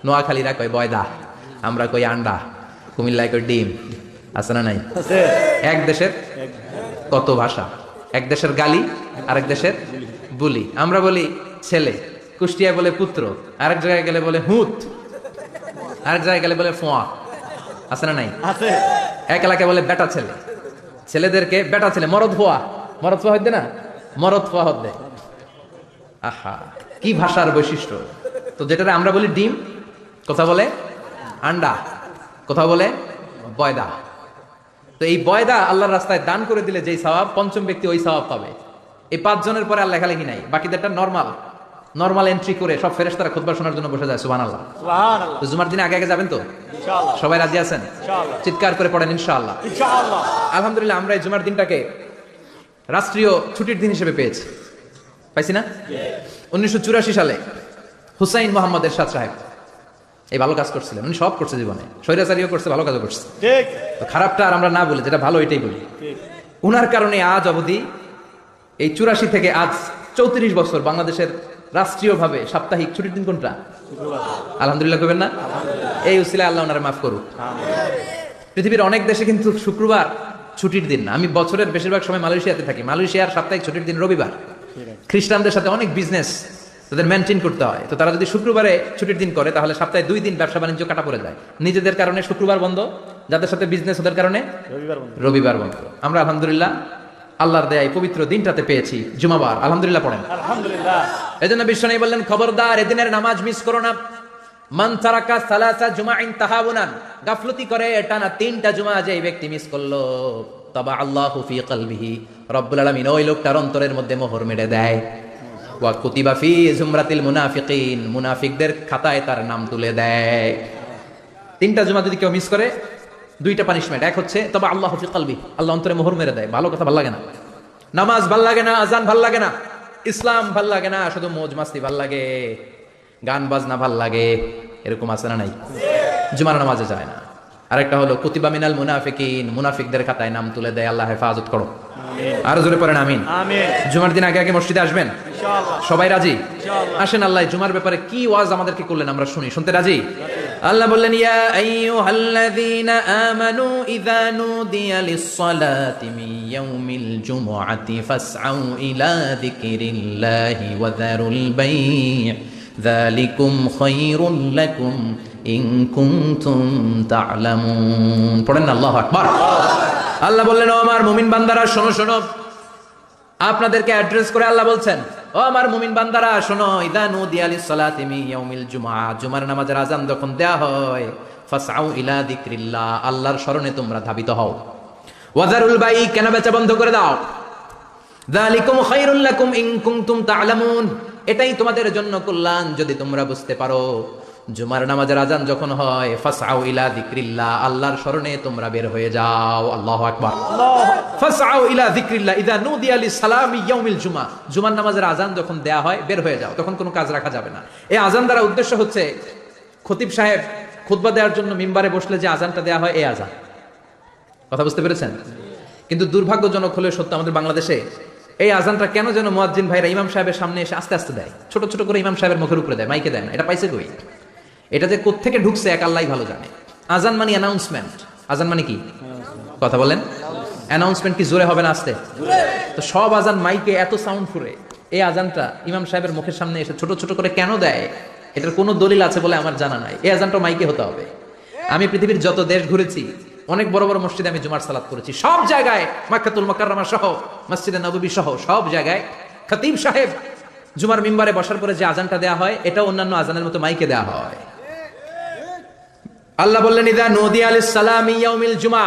নোয়াখালীরা কয় বয়দা, আমরা কই আন্ডা, কুমিল্লায় কই ডিম। আছে না নাই? এক দেশের কত ভাষা, এক দেশের গালি আরেক দেশের বুলি। আমরা বলি ছেলে, কুষ্টিয়ায় বলে পুত্র, আরেক জায়গায় গেলে বলে হুত, আরেক জায়গায় গেলে বলে ফোয়া। আছে না নাই? আছে। এক এলাকায় বলে বেটা ছেলে, ছেলেদেরকে বেটা ছেলে, মরদ ফোয়া, মরদ ফোয়া হইতে না, মরদ ফোয়া হতে। আহা, কি ভাষার বৈশিষ্ট্য। তো যেটা আমরা বলি ডিম, কথা বলে আন্ডা, কথা বলে বয়দা। তো এই বয়দা আল্লাহর রাস্তায় দান করে দিলে যেই সওয়াব, পঞ্চম ব্যক্তি ওই সওয়াব পাবে। এই 5 জনের পরে আর লেখালেখি নাই, বাকিদেরটা নরমাল এন্ট্রি করে সব ফেরেশতারা খুতবা শোনার জন্য বসে যায়। সুবহানাল্লাহ। সুবহানাল্লাহ। তো জুমার দিনে আগে আগে যাবেন তো ইনশাআল্লাহ। সবাই রাজি আছেন? ইনশাআল্লাহ। চিৎকার করে পড়েন ইনশাআল্লাহ। ইনশাআল্লাহ। আলহামদুলিল্লাহ, আমরা এই জুমার দিনটাকে রাষ্ট্রীয় ছুটির দিন হিসেবে পেয়েছি, পাইছি না? 1984 সালে হুসাইন মোহাম্মদ এরশাদ সাহেব এই ভালো কাজ করছিলেন। উনি সব করছে জীবনে, স্বৈরাচারীও করছে, ভালো কাজও করছে। ঠিক তো খারাপটা আর আমরা না বলি, যেটা ভালো এটাই বলি। ঠিক। উনার কারণে আজ অবধি এই 84 থেকে আজ 34 বছর বাংলাদেশের রাষ্ট্রীয়ভাবে সাপ্তাহিক ছুটির দিন কোনটা? আলহামদুলিল্লাহ করবেন না? এই উসিলায় আল্লাহ ওনারে মাফ করুক। পৃথিবীর অনেক দেশে কিন্তু শুক্রবার ছুটির দিন না। আমি বছরের বেশিরভাগ সময় মালয়েশিয়াতে থাকি। মালয়েশিয়ার সাপ্তাহিক ছুটির দিন রবিবার। খ্রিস্টানদের সাথে অনেক বিজনেস তাদের মেনটেন করতে হয়। তো তারা যদি শুক্রবারে ছুটির দিন করে তাহলে সপ্তাহে 2 দিন ব্যবসা বাণিজ্য কাটা পড়ে যায়। নিজেদের কারণে শুক্রবার বন্ধ, যাদের সাথে বিজনেস ওদের কারণে রবিবার বন্ধ। আমরা আলহামদুলিল্লাহ আল্লাহর দয়ায় পবিত্র দিনটাতে পেয়েছি জুমাবার। আলহামদুলিল্লাহ পড়েন আলহামদুলিল্লাহ। এজন্য বিশ্বনবী বললেন খবরদার এদিনের নামাজ মিস করো না। মান তারাকা সালাসা জুমাইন তাহাবুনান, গাফলতি করে টানা 3টা জুমা যে ব্যক্তি মিস করলো, তাবা আল্লাহু ফি কলবিহি, রব্বুল আলামিন ওই লোকটার অন্তরের মধ্যে মোহর মেরে দেয়। ওয়া কুতিবা ফি জুমরাতিল মুনাফিকিন, মুনাফিকদের খাতায় তার নাম তুলে দেয়। 3টা জুমা যদি কেউ মিস করে, 2টা পানিশমেন্ট। এক হচ্ছে তবে আল্লাহ ফি কলবি, আল্লাহ অন্তরে মোহর মেরে দেয়। ভালো কথা ভাল লাগে না, নামাজ ভাল লাগে না, আজান ভাল লাগে না, ইসলাম ভাল লাগে না, শুধু মৌজ মাস্তি ভাল লাগে, গান বাজনা ভাল লাগে, এরকম আছে না নাই? জুমার নামাজে যায় না। আরেকটা হলো কুতিবা মিনাল মুনাফিকিন, মুনাফিকদের খাতায় নাম তুলে দেয়। আল্লাহ হেফাজত করো। আরো জোরে পড়েন আমিন। আমিন। জুমার দিন আগে আগে মসজিদে আসবেন ইনশাআল্লাহ। সবাই রাজি? ইনশাআল্লাহ। আসেন, আল্লাহ জুমার ব্যাপারে কি ওয়াজ আমাদেরকে করলেন আমরা শুনি। শুনতে রাজি? আল্লাহ বললেন ইয়া আইয়ুহাল্লাযীনা আমানু ইযা নুদিয়া লিস-সালাতি মিন ইয়াউমিল জুমআতি ফাসআউ ইলা যিকরিল্লাহি ওয়া যারুল বাই', যালিকুম খায়রুল লাকুম ইন কুনতুম তা'লামুন। পড়েন না আল্লাহু আকবার। আল্লাহ বললেন ও আমার মুমিন বান্দারা শোনো শোনো। আপনাদেরকে অ্যাড্রেস করে আল্লাহ বলছেন ও আমার মুমিন বান্দারা শোনো, ইযা নুদিয়া লিস-সালাতি মিন ইয়াউমিল জুমআ, জুমার নামাজের আযান যখন দেয়া হয়, ফাসআউ ইলা যিকরিল্লাহ, আল্লাহর স্মরণে তোমরা ধাবিত হও। ওয়াজারুল বাই, কেনা বেচা বন্ধ করে দাও। যালিকুম খায়রুল লাকুম ইন কুনতুম তা'লামুন, এটাই তোমাদের জন্য কল্যাণ যদি তোমরা বুঝতে পারো। জুমার নামাজের আজান যখন হয়, ফাসআউ ইলা যিকরিল্লাহ, আল্লাহর শরণে তোমরা বের হয়ে যাও। আল্লাহু আকবার। ফাসআউ ইলা যিকরিল্লাহ ইযা নুদিয়া লিস-সালামি ইয়াউমিল জুমআ, জুমার নামাজের আজান যখন দেয়া হয় বের হয়ে যাও, তখন কোনো কাজ রাখা যাবে না। এই আজান দ্বারা উদ্দেশ্য হচ্ছে খতিব সাহেব খুতবা দেওয়ার জন্য মিম্বারে বসলে যে আজানটা দেয়া হয় এই আজান। কথা বুঝতে পেরেছেন? কিন্তু দুর্ভাগ্যজনক হলে সত্য, আমাদের বাংলাদেশে এই আজানটা কেন যেন মুয়াজ্জিন ভাইরা ইমাম সাহেবের সামনে এসে আস্তে আস্তে দেয়, ছোট ছোট করে ইমাম সাহেবের মুখের উপরে দেয়, মাইকে দেয় না। এটা পাইছে কই? এটা যে কোত্থেকে ঢুকছে এক আল্লাহই ভালো জানে। আজান মানে অ্যানাউন্সমেন্ট। আজান মানে কি? কথা বলেন। অ্যানাউন্সমেন্ট কি জোরে হবে না আস্তে? তো সব আজান মাইকে এত সাউন্ড করে, এই আজানটা ইমাম সাহেবের মুখের সামনে এসে ছোট ছোট করে কেন দেয়? এটার কোনো দলিল আছে বলে আমার জানা নাই। এই আজানটা মাইকে হতে হবে। আমি পৃথিবীর যত দেশ ঘুরেছি, অনেক বড় বড় মসজিদে আমি জুমার সালাত করেছি, সব জায়গায় মক্কাতুল মুকাররমা সহ মসজিদে নববী সহ সব জায়গায় খতিব সাহেব জুমার মিম্বারে বসার পরে যে আজানটা দেয়া হয়, এটা অন্যান্য আজানের মতো মাইকে দেয়া হয়। আল্লাহ বললেন ইযা নুদিয়া লিস-সালামি ইয়াউমিল জুমআ,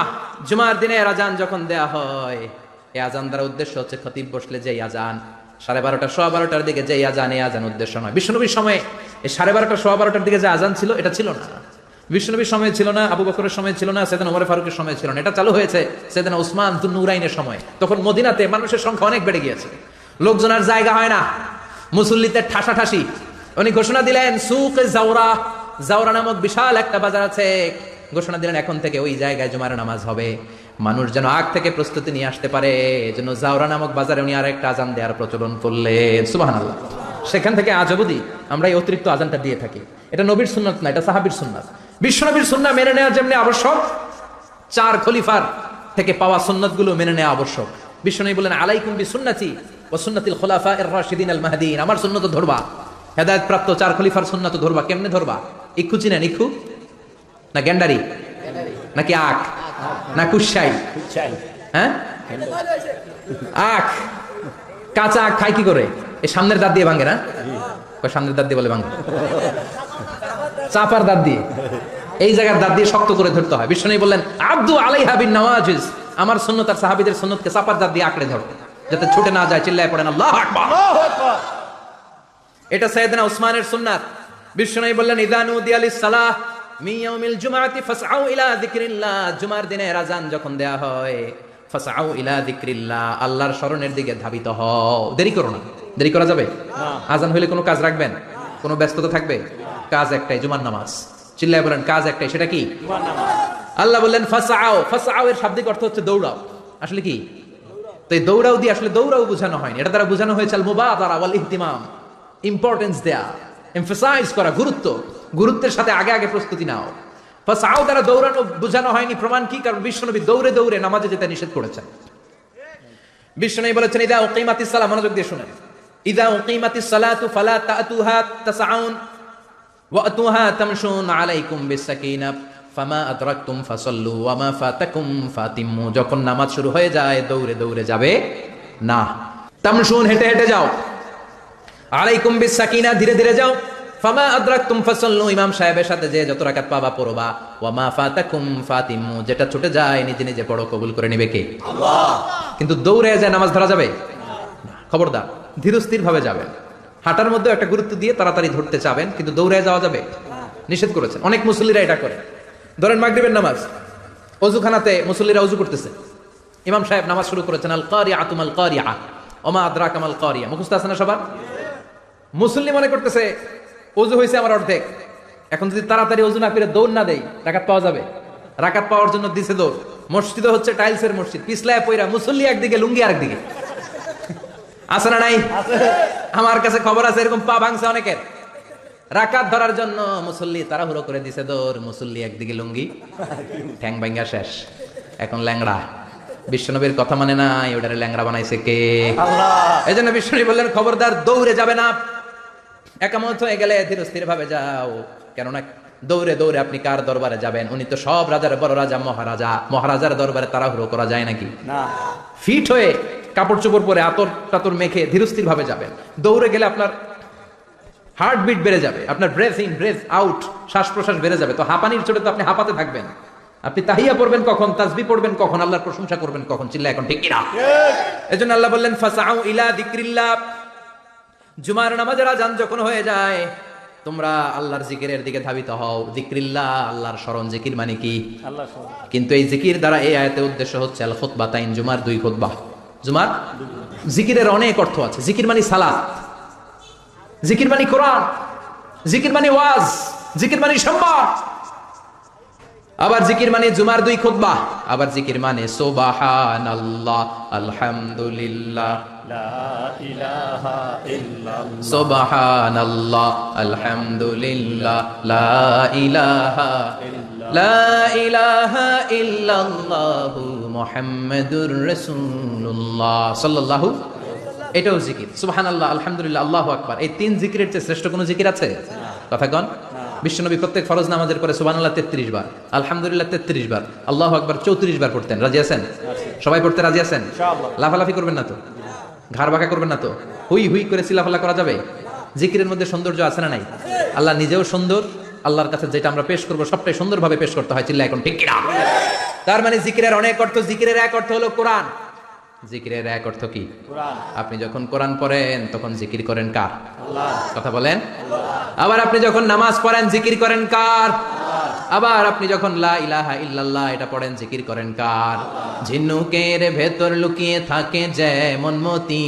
জুমার দিনে আজান যখন দেয়া হয়, এই আজান দ্বারা উদ্দেশ্য হচ্ছে খতিব বসলে যে আজান 12:30 12:15 দিকে যে আজান, এই আজান উদ্দেশ্য নয়। বিশ্বনবীর সময়ে এই 12:30 12:15 দিকে যে আজান ছিল এটা ছিল না। বিশ্বনবীর সময় ছিল না, আবু বকরের সময় ছিল না, সাইয়েদনা ওমর ফারুকের সময় ছিল না। এটা চালু হয়েছে সাইয়েদনা উসমান যুন নুরাইনের সময়। তখন মদিনাতে মানুষের সংখ্যা অনেক বেড়ে গিয়েছে, লোকজন আর জায়গা হয় না, মুসল্লিতে ঠাসাঠাসি। উনি ঘোষণা দিলেন সুক জাওরা, জাওরা নামক বিশাল একটা বাজার আছে, ঘোষণা দিলেন এখন থেকে ওই জায়গায় জুমার নামাজ হবে। মানুষ যেন আগ থেকে প্রস্তুতি নিয়ে আসতে পারে, এজন্য জাওরা নামক বাজারে উনি আর একটা আজান দেওয়ার প্রচলন করলেন। সুবহানাল্লাহ। সেখান থেকে আজ অবধি আমরা এই অতিরিক্ত আজানটা দিয়ে থাকি। এটা নবীর সুন্নাত না, এটা সাহাবীর সুন্নাত। বিশ্বনবীর সুন্নাহ মেনে নেওয়া যেমনি আবশ্যক, 4 খলিফার থেকে পাওয়া সুন্নাতগুলো মেনে নেওয়া আবশ্যক। বিশ্বনবী বলেন আলাইকুম বিসুন্নতি ওয়া সুন্নাতিল খুলাফায়ে রাশিদিন আল মাহদিয়িন, আমার সুন্নাত ধরবা, হেদায়েত প্রাপ্ত 4 খলিফার সুন্নাত ধরবা। কেমনে ধরবা? ইক্ষু চিনেন? ইক্ষু না গ্যান্ডারি নাকি আখ না কুশাই? হ্যাঁ, আখ। কাঁচা আখ খাই কি করে? এই সামনের দাঁত দিয়ে ভাঙে না? সামনের দাঁত দিয়ে বলে ভাঙে, চাপার দাঁত দিয়ে, এই জায়গার দাঁত দিয়ে শক্ত করে ধরতে হয়। বিশ্বনবী বললেন আব্দু আলাইহা বিন নওয়াজিজ, আমার সুন্নাত আর সাহাবীদের সুন্নাতকে চাপার দাঁত দিয়ে আঁকড়ে ধরো, যাতে ছুটে না যায়। চিল্লায় পড়েন আল্লাহু আকবার। এটা সাইয়েদনা উসমানের সুন্নাত। বিশ্বনবী বললেন ইযা নুদিয়া লিস-সালাহ মিন ইয়াউমিল জুমআতি ফাসআউ ইলা যিকরিল্লাহ, জুমার দিনে আজান যখন দেয়া হয়, ফাসআউ ইলা যিকরিল্লাহ, আল্লাহর স্মরণের দিকে ধাবিত হও। দেরি করো না। দেরি করা যাবে? আজান হইলে কোনো কাজ রাখবেন? কোনো ব্যস্ততা থাকবে? কাজ একটাই, জুমার নামাজ। চিল্লায় বলেন কাজ একটাই, সেটা কি? জুমার নামাজ। আল্লাহ বললেন ফাসআউ, ফাসআউ এর শাব্দিক অর্থ হচ্ছে দৌড়াও। আসলে কি? তো এই দৌড়াও দিয়ে আসলে দৌড়াও বোঝানো হয়নি, এটা দ্বারা বোঝানো হয়েছে আল মুবাদারা ওয়াল ইহতিমাম, ইম্পর্টেন্স দেয়া, এমফাসাইজ করা, গুরুত্ব, গুরুত্বের সাথে আগে আগে প্রস্তুতি নাও। ফাসআউ দ্বারা দৌড়ানো বোঝানো হয়নি। প্রমাণ কি? কারণ বিশ্বনবী দৌড়ে দৌড়ে নামাজে যেতে নিষেধ করেছেন। বিশ্বনবী বলেছেন ইযা উকিমাতিস সালাহ, মনোযোগ দিয়ে শুনেন, ইযা উকিমাতিস সালাতু ফালা তা'তুহা তাসআউন ওয়া আতুহা তামশুন আলাইকুম বিসাকিনাহ ফামা আদরাকতুম ফাসাল্লু ওয়া মা ফাতাকুম ফাতিম্মু, যখন নামাজ শুরু হয়ে যায় দৌড়ে দৌড়ে যাবে না, তামশুন হেঁটে হেঁটে যাও, আলাইকুম বিসাকিনাহ ধীরে ধীরে যাও, ফামা আদরাকতুম ফাসাল্লু ইমাম সাহেবের সাথে যে যত রাকাত পাবা পড়বা, ওয়া মা ফাতাকুম ফাতিম্মু যেটা ছুটে যায় নিজে নিজে পড়ো, কবুল করে নেবে কে? আল্লাহ। কিন্তু দৌড়ে যায় নামাজ ধরা যাবে না, খবরদার, ধীরস্থির ভাবে যাবেন। হাঁটার মধ্যে একটা গুরুত্ব দিয়ে তাড়াতাড়ি ধরতে চাবেন, কিন্তু দৌড়ে যাওয়া যাবে নিষেধ করেছেন। অনেক মুসল্লিরা এটা করে। ধরেন মাগরিবের নামাজ, ওযুখানাতে মুসল্লিরা ওযু করতেছে, ইমাম সাহেব নামাজ শুরু করেছেন আল কারিআতু মাল কারিআ ওমা আদরাকা মাল কারিআ, মুখস্থ আছে না সবার? মুসল্লি মনে করতেছে ওযু হয়েছে আমার অর্ধেক, এখন যদি তাড়াতাড়ি ওযু না করে দৌড় না দেই রাকাত পাওয়া যাবে। রাকাত পাওয়ার জন্য দিছে দৌড়। মসজিদও হচ্ছে টাইলসের মসজিদ, পিছলায় পয়রা মুসল্লি একদিকে, লুঙ্গি আরেকদিকে। আছে না নাই? আমার কাছে খবর আছে এরকম পা ভাঙছে অনেকের। রাকাত ধরার জন্য মুসল্লি তাড়াহুড়ো করে দিছে দৌড়, মুসল্লি একদিকে লুঙ্গি, ঠ্যাং ভাঙা শেষ, এখন ল্যাংড়া। বিশ্বনবীর কথা মানে না, ওটারে ল্যাংড়া বানাইছে কে? আল্লাহ। এই জন্য বিশ্বনবী বললেন খবরদার দৌড়ে যাবে না, একামত হয়ে গেলে ধীরস্থির ভাবে যাও। কেননা দৌড়ে দৌড়ে আপনি কার দরবারে যাবেন? উনি তো সব রাজার বড় রাজা, মহারাজা। মহারাজার দরবারে তাড়াহুড়ো করা যায় নাকি? না। ফিট হয়ে কাপড় চোপড় পরে আতর টাতর মেখে ধীরস্থির ভাবে যাবেন। দৌড়ে গেলে আপনার হার্টবিট বেড়ে যাবে, আপনার ব্রেথ ইন ব্রেথ আউট, শ্বাস প্রশ্বাস বেড়ে যাবে, তো হাঁপানির চোটে তো আপনি হাঁপাতে থাকবেন। আপনি তাহিয়া পড়বেন কখন, তাসবিহ পড়বেন কখন, আল্লাহর প্রশংসা করবেন কখন, চিল্লা এখন ঠিক কিনা? এজন্য আল্লাহ বললেন ফাসআউ ইলা যিকরিল্লাহ, জুমার নামাজের আযান যখন হয়ে যায় তোমরা আল্লাহর জিকিরের দিকে ধাবিত হও। যিকরিল্লাহ, আল্লাহর স্মরণ। জিকির মানে কি? আল্লাহ। কিন্তু এই জিকির দ্বারা এই আয়াতের উদ্দেশ্য হচ্ছে আল খুতবাতাইন, জুমার 2 খুতবা। জুমার জিকিরের অনেক অর্থ আছে। জিকির মানে সালাত, জিকির মানে কোরআন, জিকির মানে ওয়াজ, জিকির মানে সম্মান। আবার জিকির মানে জুমার 2 খুতবা। আবার জিকির মানে সুবহানাল্লাহ, আলহামদুলিল্লাহ, লা ইলাহা ইল্লাল্লাহ, সুবহানাল্লাহ, আলহামদুলিল্লাহ, লা ইলাহা ইল্লাল্লাহু মুহাম্মাদুর রাসূলুল্লাহ সাল্লাল্লাহু। এটাও জিকির। সুবহানাল্লাহ, আলহামদুলিল্লাহ, আল্লাহু আকবার। এই 3 জিকিরের চেয়ে শ্রেষ্ঠ কোনো জিকির আছে? কথা কন। বিশ্বনবী প্রত্যেক ফরজ নামাজের পরে সুবহানাল্লাহ 33 বার, আলহামদুলিল্লাহ 33 বার, আল্লাহু আকবার 34 বার পড়তেন। রাজি আছেন? সবাই পড়তে রাজি আছেন? ইনশাআল্লাহ। লাফালাফি করবেন না তো? ঘাড় বাঁকা করবেন না তো? হুই হুই করে চিল্লাফাল্লা করা যাবে? জিকিরের মধ্যে সৌন্দর্য আছে না নাই? আল্লাহ নিজেও সুন্দর, আল্লাহর কাছে যেটা আমরা পেশ করব সবটাই সুন্দরভাবে পেশ করতে হয়। চিল্লা এখন ঠিক কিনা? তার মানে জিকিরের অনেক অর্থ। জিকিরের এক অর্থ হলো কোরআন। জিকিরের এক অর্থ কি? কোরআন। আপনি যখন কোরআন পড়েন তখন জিকির করেন কার? আল্লাহ। কথা বলেন। আবার আপনি যখন নামাজ পড়েন জিকির করেন কার? আবার আপনি যখন লা ইলাহা ইল্লাল্লাহ এটা পড়েন জিকির করেন কার? ঝিনুকের ভেতর লুকিয়ে থাকে যেমন মতি,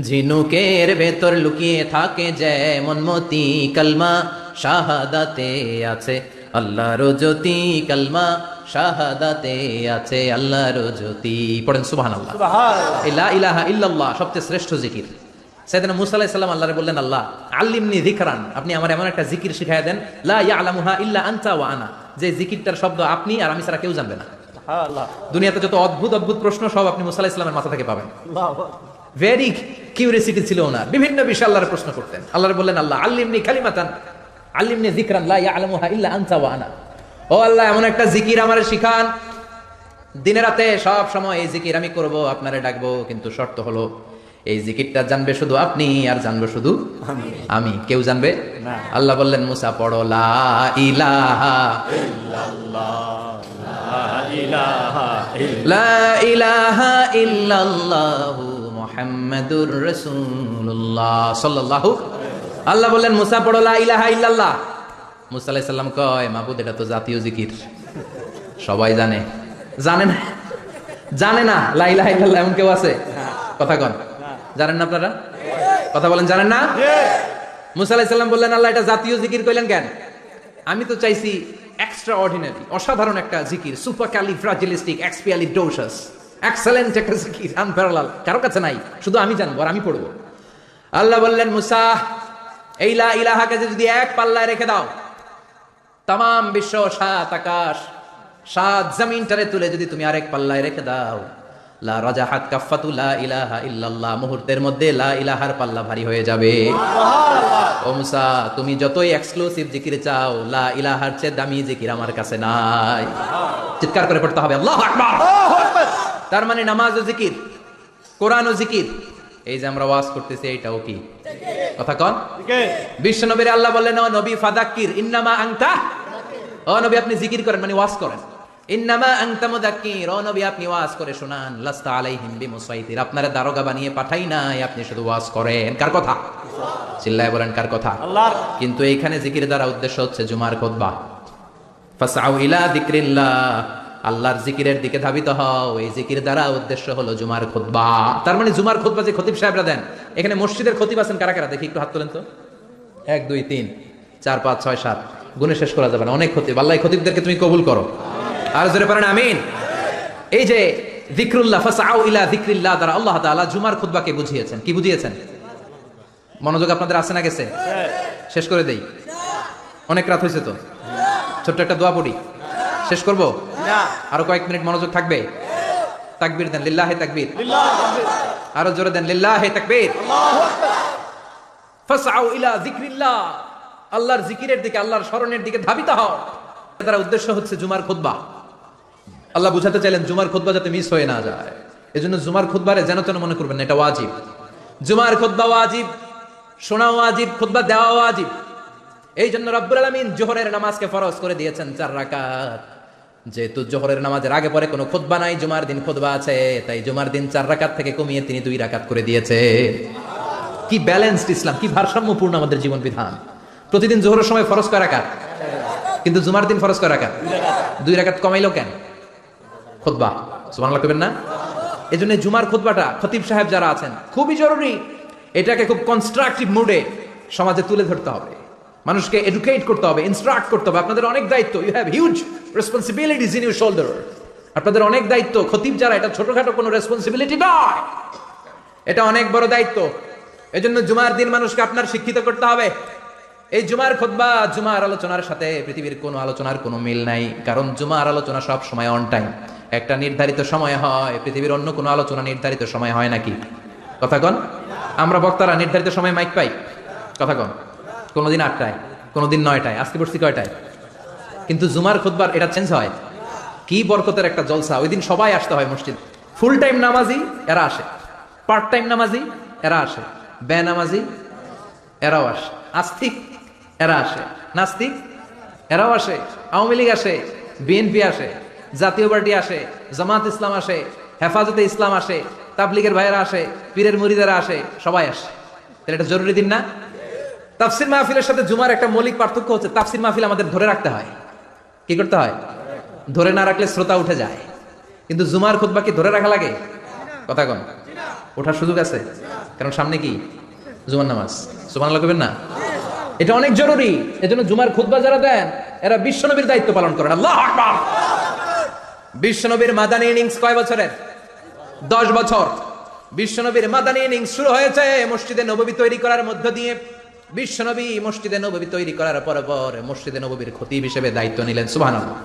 ঝিনুকের ভেতর লুকিয়ে থাকে যেমন মতি, কালমা শাহাদাতে আছে আল্লাহর জ্যোতি, কালমা শাহাদাতে আছে আল্লাহর জ্যোতি। পড়েন সুবহানাল্লাহ। সুবহানাল্লাহ। এই লা ইলাহা ইল্লাল্লাহ সবচেয়ে শ্রেষ্ঠ জিকির। সাইয়েদনা মুসা আলাইহিস সালাম আল্লাহরে বললেন, আল্লাহ আল্লিমনি যিকরান, আপনি আমার এমন একটা জিকির শিখায়া দেন লা ইয়ালামুহা ইল্লা আনতা ওয়া আনা, যে জিকিরটার শব্দ আপনি আর আমি ছাড়া কেউ জানবে না। আল্লাহ। দুনিয়াতে যত অদ্ভুত অদ্ভুত প্রশ্ন সব আপনি মুসা আলাইহিস সালামের মাথা থেকে পাবেন। আল্লাহ। ভেরি কিউরিয়াসিটি ছিল ওনার, বিভিন্ন বিষয়ে আল্লাহর প্রশ্ন করতেন। আল্লাহরে বললেন, আল্লাহ আল্লিমনি কালিমাতান, আল্লিমনি যিকরান লা ইয়ালামুহা ইল্লা আনতা ওয়া আনা। ও আল্লাহ এমন একটা জিকির আমারে শিখান, দিনে রাতে সব সময় এই জিকির আমি করব, আপনারে ডাকবো, কিন্তু শর্ত হলো এই জিকিরটা জানবে শুধু আপনি আর জানবো শুধু আমি, কেউ জানবে না। আল্লাহ বললেন, মুসা পড়ো লা ইলাহা লা ইলাহা ইল্লাল্লাহু মুহাম্মাদুর রাসূলুল্লাহ সাল্লাল্লাহু। আল্লাহ বললেন, মুসা পড়ো লা ইলাহা ইল্লাল্লাহ। মুসা আলাইহিস সালাম কয়, মাবুদ এটা তো জাতীয় জিকির, সবাই জানে। জানে না? জানে না লা ইলাহা ইল্লাল্লাহ এমন কেউ আছে? কথা কন। জানেন না আপনারা? কথা বলেন, জানেন না? মুসা আলাইহিস সালাম বললেন, আল্লাহ এটা জাতীয় জিকির কইলেন কেন? আমি তো চাইছি এক্সট্রা অর্ডিনারি, অসাধারণ একটা জিকির, সুপারক্যালিফ্রাজিলিস্টিক এক্সপিয়ালিডোসাস, এক্সেলেন্ট একটা জিকির, আনপ্যারালাল, কারো কাছে নাই, শুধু আমি জানবো আর আমি পড়বো। আল্লাহ বললেন, মুসা এই লা ইলাহাকে যদি এক পাল্লায় রেখে দাও, তাম বিশ্ব 7 আকাশ 7 জমিনটারে তুলে যদি তুমি আরেক পাল্লায় রেখে দাও, লা রাজাহাত কাফাতু লা ইলাহা ইল্লাল্লাহ, মুহূর্তের মধ্যে লা ইলাহার পাল্লা ভারী হয়ে যাবে। ও মুসা, তুমি যতই এক্সক্লুসিভ জিকির চাও, লা ইলাহার চেয়ে দামি জিকির আমার কাছে নাই। চিৎকার করে পড়তে হবে আল্লাহু আকবার। তার মানে নামাজও জিকির, কোরআনও জিকির, এই যে আমরা ওয়াজ করতেছি এটাও কি? কথা কন। বিশ্ব নবীর আল্লাহ বললেন, ও নবী ফাদাক্কির ইন্নামা আনতা, ও নবী আপনি জিকির করেন মানে ওয়াজ করেন। ইন্নামা আনতা মুযাক্কির, ও নবী আপনি ওয়াজ করে শোনান। লাস্তা আলাইহিম বিমুসাইতির, আপনারা দারোগা বানিয়ে পাঠাই নাই, আপনি শুধু ওয়াজ করেন। কার কথা? চিল্লায় বলেন কার কথা? আল্লাহর। কিন্তু এইখানে জিকির দ্বারা উদ্দেশ্য হচ্ছে জুমার খুতবা। ফাসআউ ইলা যিকরিল্লাহ, আল্লাহর জিকিরের দিকে ধাবিত হও, এই জিকির দ্বারা উদ্দেশ্য হলো জুমার খুতবা। তার মানে জুমার খুতবা যে খতিব সাহেবরা দেন, এখানে মসজিদের খতিব আছেন কারা কারা? দেখি একটু হাত তোলেন তো। 1 2 3 4 5 6 7, গুণে শেষ করা যাবে না, অনেক খতিব। আল্লাহ এই খতিবদেরকে তুমি কবুল করো। আর জোরে পড়েন আমিন। এই যে যিকরুল্লাহ, ফাসআউ ইলা যিকরিল্লাহ দ্বারা আল্লাহ তাআলা জুমার খুতবাকে বুঝিয়েছেন। কি বুঝিয়েছেন? মনোযোগ আপনাদের আছে না গেছে? শেষ করে দেই, অনেক রাত হয়েছে তো। ছোট্ট একটা দোয়া পড়ি, শেষ করব? আরো কয়েক মিনিট মনোযোগ থাকবে? তাকবীর দেন, লিল্লাহি তাকবীর। আরো জোরে দেন, লিল্লাহি তাকবীর। ফাসআউ ইলা যিকরিল্লাহ, আল্লাহর জিকিরের দিকে, আল্লাহর স্মরণের দিকে ধাবিত হও। তার উদ্দেশ্য হচ্ছে জুমার খুতবা। আল্লাহ বুঝাতে চাইলেন জুমার খুতবা যাতে মিস হয়ে না যায়, এজন্য জুমার খুতবারে যেন তেন মনে করবেন না, এটা ওয়াজিব। জুমার খুতবা ওয়াজিব, শোনা ওয়াজিব, খুতবা দেওয়া ওয়াজিব। এই জন্য রব্বুল আলামিন জোহরের নামাজকে ফরজ করে দিয়েছেন 4 রাকাত, যেহেতু জোহরের নামাজের আগে পরে কোনো খুতবা নাই, জুমার দিন খুতবা আছে, তাই জুমার দিন 4 রাকাত থেকে কমিয়ে তিনি 2 রাকাত করে দিয়েছে। কি ব্যালেন্সড ইসলাম, কি ভারসাম্যপূর্ণ আমাদের জীবন বিধান। প্রতিদিন জোহরের সময় ফরজ কয় রাকাত, কিন্তু জুমার দিন ফরজ কয় রাকাত? 2 রাকাত কমাইলো কেন? খুতবা। সুবহানাল্লাহ কইবেন না? এজন্য জুমার খুতবাটা খতিব সাহেব যারা আছেন খুবই জরুরি। এটাকে খুব কনস্ট্রাকটিভ মুডে সমাজে তুলে ধরতে হবে, মানুষকে এডুকেট করতে হবে, ইনস্ট্রাক্ট করতে হবে। আপনাদের অনেক দায়িত্ব, you have huge responsibilities in your shoulder. আপনাদের অনেক দায়িত্ব। খতিব যারা, এটা ছোটখাটো কোনো রেসপন্সিবিলিটি নয়, এটা অনেক বড় দায়িত্ব। এজন্য জুমার দিন মানুষকে আপনার শিক্ষিত করতে হবে। এই জুমার খুতবা, জুমার আলোচনার সাথে পৃথিবীর কোনো আলোচনার কোনো মিল নাই, কারণ জুমার আলোচনা সব সময় অন টাইম, একটা নির্ধারিত সময় হয়। পৃথিবীর অন্য কোনো আলোচনা নির্ধারিত সময় হয় নাকি? কথা কন। আমরা বক্তারা নির্ধারিত সময় মাইক পাই? কথা কন। কোনোদিন 8টায়, কোনোদিন 9টায়, আজকে পড়ছি কয়টায়? কিন্তু জুমার খুতবার এটা চেঞ্জ হয়। কি বরকতের একটা জলসা। ওই দিন সবাই আসতে হয় মসজিদ। ফুল টাইম নামাজি এরা আসে, পার্ট টাইম নামাজি এরা আসে, বেনামাজি এরাও আসে, আস্তিক এরা আসে, নাস্তিক এরাও আসে, আওয়ামী লীগ আসে, বিএনপি আসে, জাতীয় পার্টি আসে, জামাত ইসলাম আসে, হেফাজতে ইসলাম আসে, তাবলিগের ভাইয়েরা আসে, পীরের মুরিদেরা আসে, সবাই আসে। তাহলে এটা জরুরি দিন না? তাফসির মাহফিলের সাথে জুমার একটা মৌলিক পার্থক্য হচ্ছে, তাফসির মাহফিল আমাদের ধরে রাখতে হয়। কি করতে হয়? ধরে না রাখলে শ্রোতা উঠে যায়। কিন্তু জুমার খুতবা কি ধরে রাখা লাগে? কথা কন। ওঠার সুযোগ আছে, কারণ সামনে কি জুমার নামাজ। সুবহানাল্লাহ কইবেন না? এটা অনেক জরুরি। এজন্য জুমার খুতবা যারা দেন এরা বিশ্বনবীর দায়িত্ব পালন করেন। আল্লাহু আকবার। বিশ্বনবীর মাদানী ইনিংস কয় বছরের? 10 বছর। বিশ্বনবীর মাদানী ইনিংস শুরু হয়েছে মসজিদে নববী তৈরি করার মধ্য দিয়ে। বিশ্বনবী মসজিদে নববী তৈরি করার পর মসজিদে নববীর খতিব হিসেবে দায়িত্ব নিলেন। সুবহানাল্লাহ।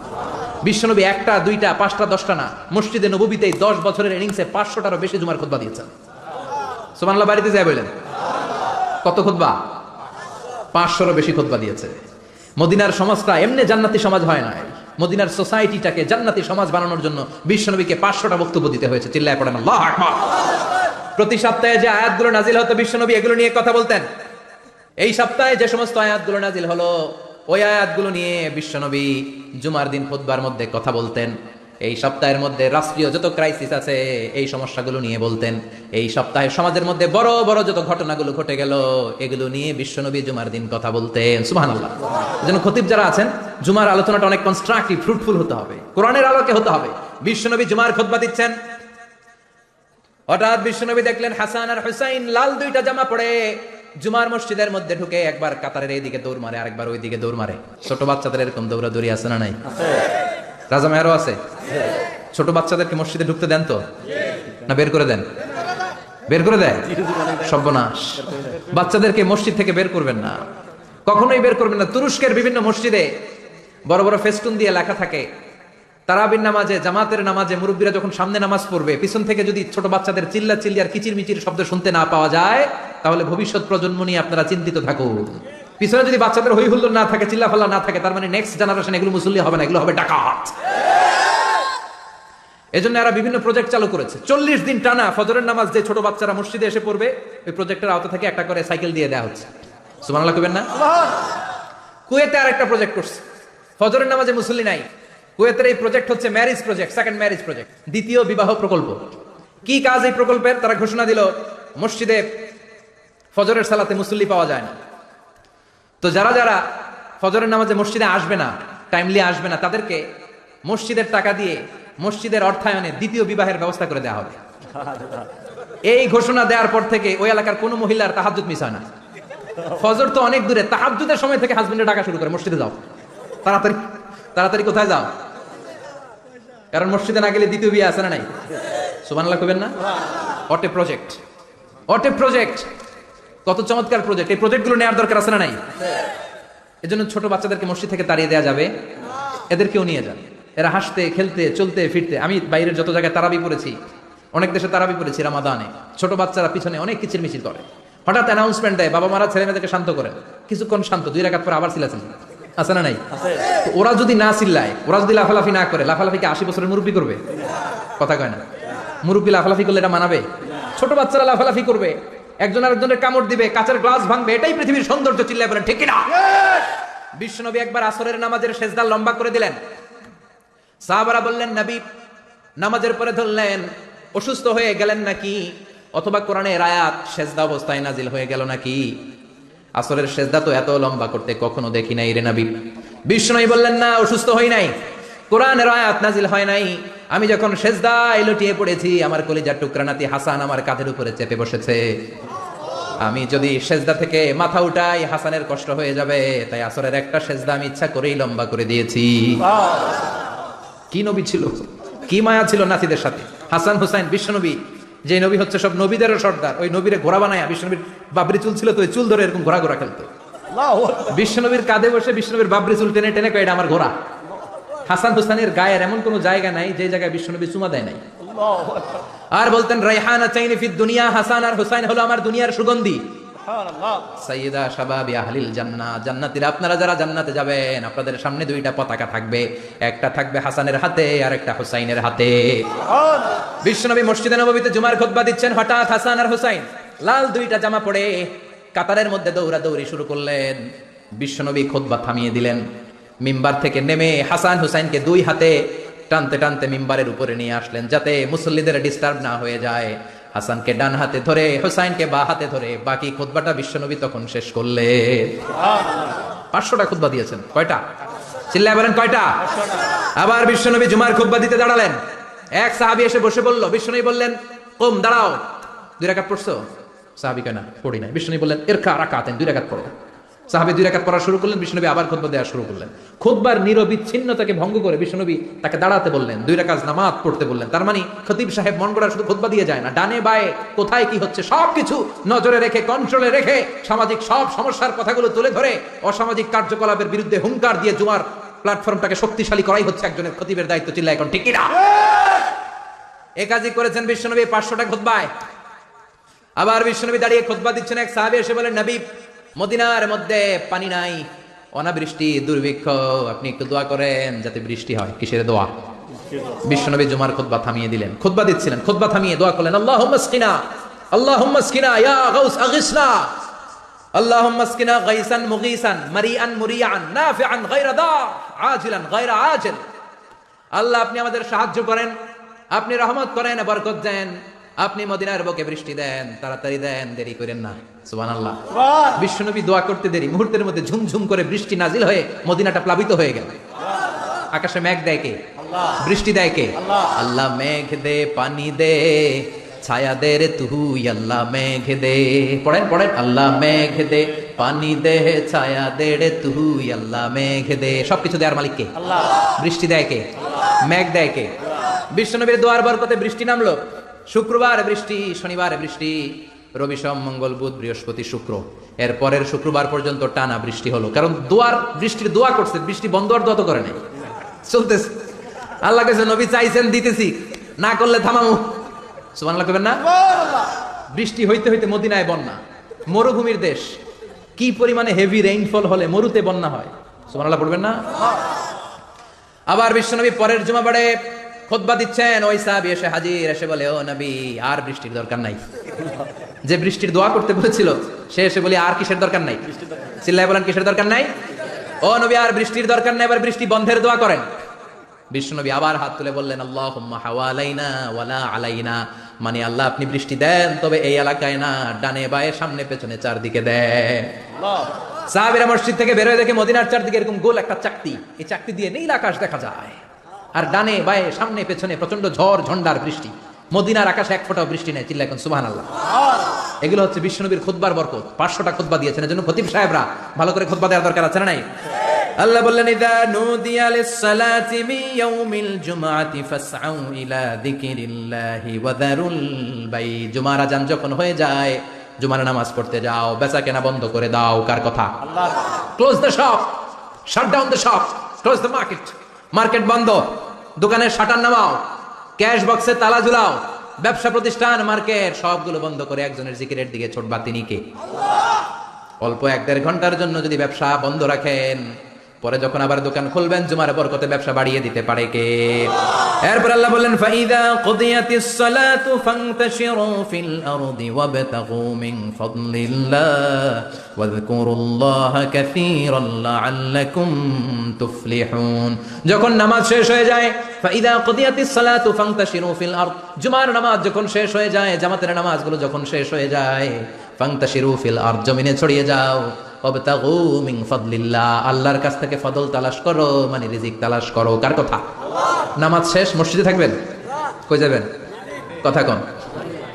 বিশ্বনবী 1টা 2টা 5টা 10টা না, মসজিদে নববীতেই 10 বছরের ইনিংসে 500টারও বেশি জুমার খুতবা দিয়েছেন। সুবহানাল্লাহ। বাড়িতে যায় বলেন কত খুতবা? 500রও বেশি খুতবা দিয়েছে। মদিনার সমাজটা এমনি জান্নাতি সমাজ হয় না, মদিনার সোসাইটিটাকে জান্নাতি সমাজ বানানোর জন্য বিশ্বনবীকে 500টা বক্তব্য দিতে হয়েছে। চিল্লায় পড়েন আল্লাহু আকবার। প্রতি সপ্তাহে যে আয়াতগুলো নাজিল হতো বিশ্বনবী এগুলো নিয়ে কথা বলতেন। এই সপ্তাহে যে সমস্ত আয়াতগুলো নাজিল হলো ওই আয়াতগুলো নিয়ে বিশ্বনবী জুমার দিন খুতবার মধ্যে কথা বলতেন। এই সপ্তাহের মধ্যে রাষ্ট্রীয় যত ক্রাইসিস আছে এই সমস্যাগুলো নিয়ে বলতেন। এই সপ্তাহে সমাজের মধ্যে বড় বড় যত ঘটনাগুলো ঘটে গেল এগুলো নিয়ে বিশ্বনবী জুমার দিন কথা বলতেন। সুবহানাল্লাহ। এজন্য খতিব যারা আছেন জুমার আলোচনাটা অনেক কনস্ট্রাকটিভ, ফ্রুটফুল হতে হবে, কোরআনের আলোকে হতে হবে। বিশ্বনবী জুমার খুতবা দিচ্ছেন, হঠাৎ বিশ্বনবী দেখলেন হাসান আর হুসাইন লাল 2টা জামা পরে জুমার মসজিদের মধ্যে ঢুকে একবার কাতারের এইদিকে দৌড় মারে, আরেকবার ওইদিকে দৌড় মারে। ছোট বাচ্চাদের এরকম দৌড়াদৌড়ি আছে না নাই? রাজা মেয়ারও আছে। ছোট বাচ্চাদেরকে মসজিদে ঢুকতে দেন তো না বের করে দেন? বের করে দেয়। সর্বনাশ। বাচ্চাদেরকে মসজিদ থেকে বের করবেন না, কখনোই বের করবেন না। তুরস্কের বিভিন্ন মসজিদে বড় বড় ফেস্টুন দিয়ে লেখা থাকে তারাবির নামাজে, জামাতের নামাজে মুরব্বীরা যখন সামনে নামাজ পড়বে পিছন থেকে যদি ছোট বাচ্চাদের চিল্লা চিল্লি আর কিচির মিচির শব্দ শুনতে না পাওয়া যায় তাহলে ভবিষ্যৎ প্রজন্ম নিয়ে আপনারা চিন্তিত থাকুন। পিছনে যদি বাচ্চাদের হই হুল্লোড় না থাকে, চিল্লা ফাল্লা না থাকে, তার মানে নেক্সট জেনারেশন এগুলো মুসল্লি হবে না, এগুলো হবে ডাকাত। এজন্য এরা বিভিন্ন প্রজেক্ট চালু করেছে। 40 দিন টানা ফজরের নামাজ যে ছোট বাচ্চারা মসজিদে এসে পড়বে ওই প্রজেক্টের আওতা থেকে একটা করে সাইকেল দিয়ে দেওয়া হচ্ছে। সুবহানাল্লাহ কইবেন না? কুয়েতে আরেকটা প্রজেক্ট করছে, ফজরের নামাজে মুসল্লি নাই। কুয়েতের এই প্রজেক্ট হচ্ছে marriage project, second marriage project, দ্বিতীয় বিবাহ প্রকল্প। কি কাজ এই প্রকল্পের? তারা ঘোষণা দিল মসজিদে ফজরের সালাতে মুসল্লি পাওয়া যায় না, তো যারা যারা ফজরের নামাজে মসজিদে আসবে না, টাইমলি আসবে না, তাদেরকে মসজিদের টাকা দিয়ে মসজিদের অর্থায়নে দ্বিতীয় বিবাহের ব্যবস্থা করে দেওয়া হবে। এই ঘোষণা দেওয়ার পর থেকে ওই এলাকার কোনো মহিলার তাহাজ্জুদ মিস হয় না। ফজর তো অনেক দূরে, তাহাজ্জুদের সময় থেকে হাজবেন্ডের ডাকা শুরু করে মসজিদে যাও, তাড়াতাড়ি তাড়াতাড়ি কোথায় যাও, কারণ মসজিদে না গেলে দ্বিতীয় বিয়ে আছে না নাই? সুবহানাল্লাহ কইবেন না? What a project, what a project, কত চমৎকার প্রজেক্ট। এই প্রজেক্টগুলো নেওয়ার দরকার আছে না নাই? এজন্য ছোট বাচ্চাদেরকে মসজিদ থেকে তাড়িয়ে দেওয়া যাবে, এদেরকেও নিয়ে যান। এরা হাসতে খেলতে চলতে ফিরতে, আমি বাইরের যত জায়গায় তারাবি পড়েছি, অনেক দেশে তারাবি পড়েছি রামাদানে, ছোট বাচ্চারা পিছনে অনেক কিচির মিচির করে, হঠাৎ অ্যানাউন্সমেন্ট দেয় বাবা মারা ছেলে মেয়েদেরকে শান্ত করেন, কিছুক্ষণ শান্ত, 2 রাকাত পরে আবার চিল্লাচিল্লি, আছে না নাই? তো ওরা যদি না চিল্লায়, ওরা যদি লাফালাফি না করে, লাফালাফিকে 80 বছরের মুরব্বী করবে? কথা কয় না। মুরব্বী লাফালাফি করলে এটা মানাবে? ছোট বাচ্চারা লাফালাফি করবে, একজন আরেকজনের কামড় দিবে, কাঁচের গ্লাস ভাঙবে, এটাই পৃথিবীর সৌন্দর্য। চিল্লায় বলেন ঠিক না? বিশ্বনবী একবার আসরের নামাজের সেজদা লম্বা করে দিলেন, সাহাবারা বললেন, নবী নামাজের পরে ধরলেন, অসুস্থ হয়ে গেলেন নাকি, অথবা কোরআনের আয়াত সেজদা অবস্থায় নাজিল হয়ে গেল নাকি? আসরের সেজদা তো এত লম্বা করতে কখনো দেখি নাই রে নবী। বিষ্ণু বললেন, না, অসুস্থ হই নাই, কোরআনের আয়াত নাজিল হয় নাই। আমি যখন সেজদায় লুটিয়ে পড়েছি, আমার কলিজার টুকরা নাতি হাসান আমার কাঁধের উপরে চেপে বসেছে। আমি যদি সেজদা থেকে মাথা উঠাই হাসানের কষ্ট হয়ে যাবে, তাই আসরের একটা সেজদা আমি ইচ্ছা করেই লম্বা করে দিয়েছি। কি নবী ছিল, কি মায়া ছিল নাতিদের সাথে। হাসান হুসাইন বিশ্বনবী, যে নবী হচ্ছে সব নবীদেরও সর্দার, ওই নবীরে ঘোড়া বানায়, বিশ্বনবীর বাবরি চুল ছিল তো ওই চুল ধরে এরকম ঘোড়া ঘোড়া খেলতো। বিশ্বনবীর কাঁধে বসে বিশ্বনবীর বাবরি চুল টেনে টেনে কয়, এটা আমার ঘোড়া। হাসান হুসাইনের গায়ের এমন কোন জায়গা নাই যে জায়গায় বিশ্বনবী চুমা দেয় নাই। আর বলতেন, রাইহানা চাইনি ফিদ দুনিয়া, হাসান আর হুসাইন হলো আমার দুনিয়ার সুগন্ধি। সাইয়্যিদা শাবাবি আহলিল জান্নাহ, জান্নাতীরা আপনারা যারা জান্নাতে যাবেন, আপনাদের সামনে দুইটা পতাকা থাকবে, একটা থাকবে হাসানের হাতে আর একটা হুসাইনের হাতে। বিশ্বনবী মসজিদে নববীতে জুমার খুতবা দিচ্ছেন, হঠাৎ হাসান আর হুসাইন লাল দুইটা জামা পরে কাতারের মধ্যে দৌড়াদৌড়ি শুরু করলেন। বিশ্বনবী খুতবা থামিয়ে দিলেন। মিম্বার থেকে নেমে হাসান হুসাইনকে দুই হাতে টানতে টানতে মিম্বারের উপরে নিয়ে আসলেন, যাতে মুসল্লিদের ডিস্টার্ব না হয়ে যায়। হাসানকে ডান হাতে ধরে, হুসাইনকে বা হাতে ধরে বাকি খুতবাটা বিশ্বনবী তখন শেষ করলেন। 500টা খুতবা দিয়েছেন। কয়টা? চিল্লায় বলেন কয়টা? আবার বিশ্বনবী জুমার খুতবা দিতে দাঁড়ালেন। এক সাহাবী এসে বসে বলল, বিশ্বনবী বললেন, কুম, দাঁড়াও। 2 রাকাত পড়ছো? সাহাবী কয়, না, পড়ি নাই। বিশ্বনবী বললেন, ইরকা রাকাতেন, 2 রাকাত পড়ো। সাহাবী 2 রাকাত পড়া শুরু করলেন। বিশ্বনবী আবার খুতবা দেওয়া শুরু করলেন। খুতবার নিরবিচ্ছিন্নতাকে ভঙ্গ করে বিশ্বনবী তাকে দাঁড়াতে বললেন, 2 রাকাত নামাজ পড়তে বললেন। তার মানে খতিব সাহেব মন গড়া শুধু খুতবা দিয়ে যায় না, ডানে বায়ে কোথায় কি হচ্ছে সবকিছু নজরে রেখে, কন্ট্রোলে রেখে, সামাজিক সব সমস্যার কথাগুলো তুলে ধরে অসামাজিক কার্যকলাপের বিরুদ্ধে হুঙ্কার দিয়ে জুমার প্ল্যাটফর্মটাকে শক্তিশালী করাই হচ্ছে একজনের খতিবের দায়িত্ব। চিল্লা এখন ঠিক কিনা? এ কাজই করেছেন বিশ্বনবী 500টা খুতবায়। আবার বিশ্বনবী দাঁড়িয়ে খুতবা দিচ্ছেন। এক সাহাবী এসে বলেন, নবী, মদিনার মধ্যে পানি নাই, অনাবৃষ্টি, দুর্ভিক্ষ, আপনি একটু দোয়া করেন যাতে বৃষ্টি হয়। কিসের দোয়া? বিশ্বনবী জুমার খুতবা থামিয়ে দিলেন। খুতবা দিচ্ছিলেন, খুতবা থামিয়ে দোয়া করলেন, আল্লাহুম্মা আসকিনা, আল্লাহুম্মা আসকিনা ইয়া গাউস আগিসনা, আল্লাহুম্মা আসকিনা গাইসান মুগীসান মারিআন মুরিআন নাফিআন গায়রা দা আজিলান গায়রা আজিল। আল্লাহ, আপনি আমাদের সাহায্য করেন, আপনি রহমত করেন, বরকত দেন, আপনি মদিনার বুকে বৃষ্টি দেন, তাড়াতাড়ি দেন, দেরি করেন না। সুবহানাল্লাহ। বিশ্বনবী দোয়া করতে দেরি, মুহূর্তের মধ্যে ঝুমঝুম করে বৃষ্টি নাজিল হয়ে মদিনাটা প্লাবিত হয়ে গেল। আকাশে মেঘ দেয় কে? বৃষ্টি দেয় কে? আল্লাহ। মেঘ দে, পানি দে, ছায়া দে রে তুই, আল্লাহ মেঘ দে। পড়েন পড়েন, আল্লাহ মেঘ দে, পানি দে, ছায়া দে রে তুই, আল্লাহ মেঘ দে। সবকিছু দেয়ার মালিক কে? আল্লাহ। বৃষ্টি দেয় কে? মেঘ দেয় কে? বিশ্বনবীর দোয়ার বরকতে বৃষ্টি নামলো। শুক্রবার বৃষ্টি, শনিবার বৃষ্টি, রবি সোম মঙ্গল বুধ বৃহস্পতি শুক্র, এর পরের শুক্রবার পর্যন্ত টানা বৃষ্টি হলো। কারণ দোয়ার বৃষ্টির দোয়া করছে, বৃষ্টি বন্ধ আর দোয়া তো করে নাই, চলতেছে। আল্লাহ কাছে নবী চাইছেন, দিতেছি, না করলে থামামু। সুবহানাল্লাহ কইবেন না? বৃষ্টি হইতে হইতে মদিনায় বন্যা। মরুভূমির দেশ, কি পরিমাণে হেভি রেইনফল হলে মরুতে বন্যা হয়। সুবহানাল্লাহ পড়বেন না? আবার বিশ্বনবী পরের জুমাবারে খুতবা দিচ্ছেন। ওই সাহাবী এসে হাজির, এসে বলে, ও নবী, আর বৃষ্টির দরকার নাই। যে বৃষ্টির দোয়া করতে বলেছিল সে এসে বলি, আর কিসের দরকার নাই? চিল্লায় বলেন, কিসের দরকার নাই? ও নবী, আর বৃষ্টির দরকার নাই, এবার বৃষ্টি বন্ধের দোয়া করেন। বিশ্বনবী আবার হাত তুলে বললেন, আল্লাহুম্মা হাওয়ালাইনা ওয়ালা আলাইনা, মানে আল্লাহ, আপনি বৃষ্টি দেন, তবে এই এলাকায় না, ডানে বায়ে সামনে পেছনে চারদিকে দেন। সাহাবীরা মসজিদ থেকে বের হয়ে দেখে মদিনার চারদিকে এরকম গোল একটা চাকতি, এই চাকতি দিয়ে নীল আকাশ দেখা যায়, আর ডানে বায়ে সামনে পেছনে প্রচন্ড ঝড় ঝন্ডার বৃষ্টি। মদিনার আকাশে এক ফোঁটাও বৃষ্টি নেই। চিল্লা এখন সুবহানাল্লাহ। এগুলো হচ্ছে বিশ্বনবীর খুতবার বরকত। 500টা খুতবা দিয়েছেন, এজন্য খতিব সাহেবরা ভালো করে খুতবা দেওয়ার দরকার আছে না নাই? আল্লাহ বললেন, ইযা নুদিয়া লিস-সালাতি মিন ইয়াউমিল জুমআতি ফাসআউ ইলা যিকিরিল্লাহি ওয়া যারুল বাই। জুমার আযান যখন হয়ে যায়, জুমার নামাজ পড়তে যাও, বেচা কেনা বন্ধ করে দাও। কার কথা? আল্লাহর। Close the shop, shut down the shop, close the market. Market বন্ধ, দোকানের শাটার নামাও, ক্যাশ বক্সে তালা ঝুলাও, ব্যবসা প্রতিষ্ঠান, মার্কেট সবগুলো বন্ধ করে একজনের জিকিরের দিকে ছোটবা। তিনি কে? অল্প 1-1.5 ঘন্টার জন্য যদি ব্যবসা বন্ধ রাখেন, পরে যখন আবার দোকান খুলবেন, জুমার বরকতে ব্যবসা বাড়িয়ে দিতে পারে কে? এরপর আল্লাহ বললেন, ফাইদা কুদিয়াতিস সালাতু ফান্তাশিরু ফিল আরদি ওয়াবতাগু মিন ফাদলিল্লাহ ওয়াযকুরুল্লাহা কাসীরান লাআল্লাকুম তুফলিহুন। যখন নামাজ শেষ হয়ে যায়, ফাইদা কুদিয়াতিস সালাতু ফান্তাশিরু ফিল আরদ, জুমার নামাজ যখন শেষ হয়ে যায়, জামাতের নামাজগুলো যখন শেষ হয়ে যায়, ফান্তাশিরু ফিল আরদ, জমিনে ছড়িয়ে যাও, ওয়াবতাগু মিন ফাদলিল্লাহ, আল্লাহর কাছ থেকে ফজল তালাশ করো, মানে রিজিক তালাশ করো। কার কথা? নামাজ শেষ মসজিদে থাকবেন, কই যাবেন? কথা কন,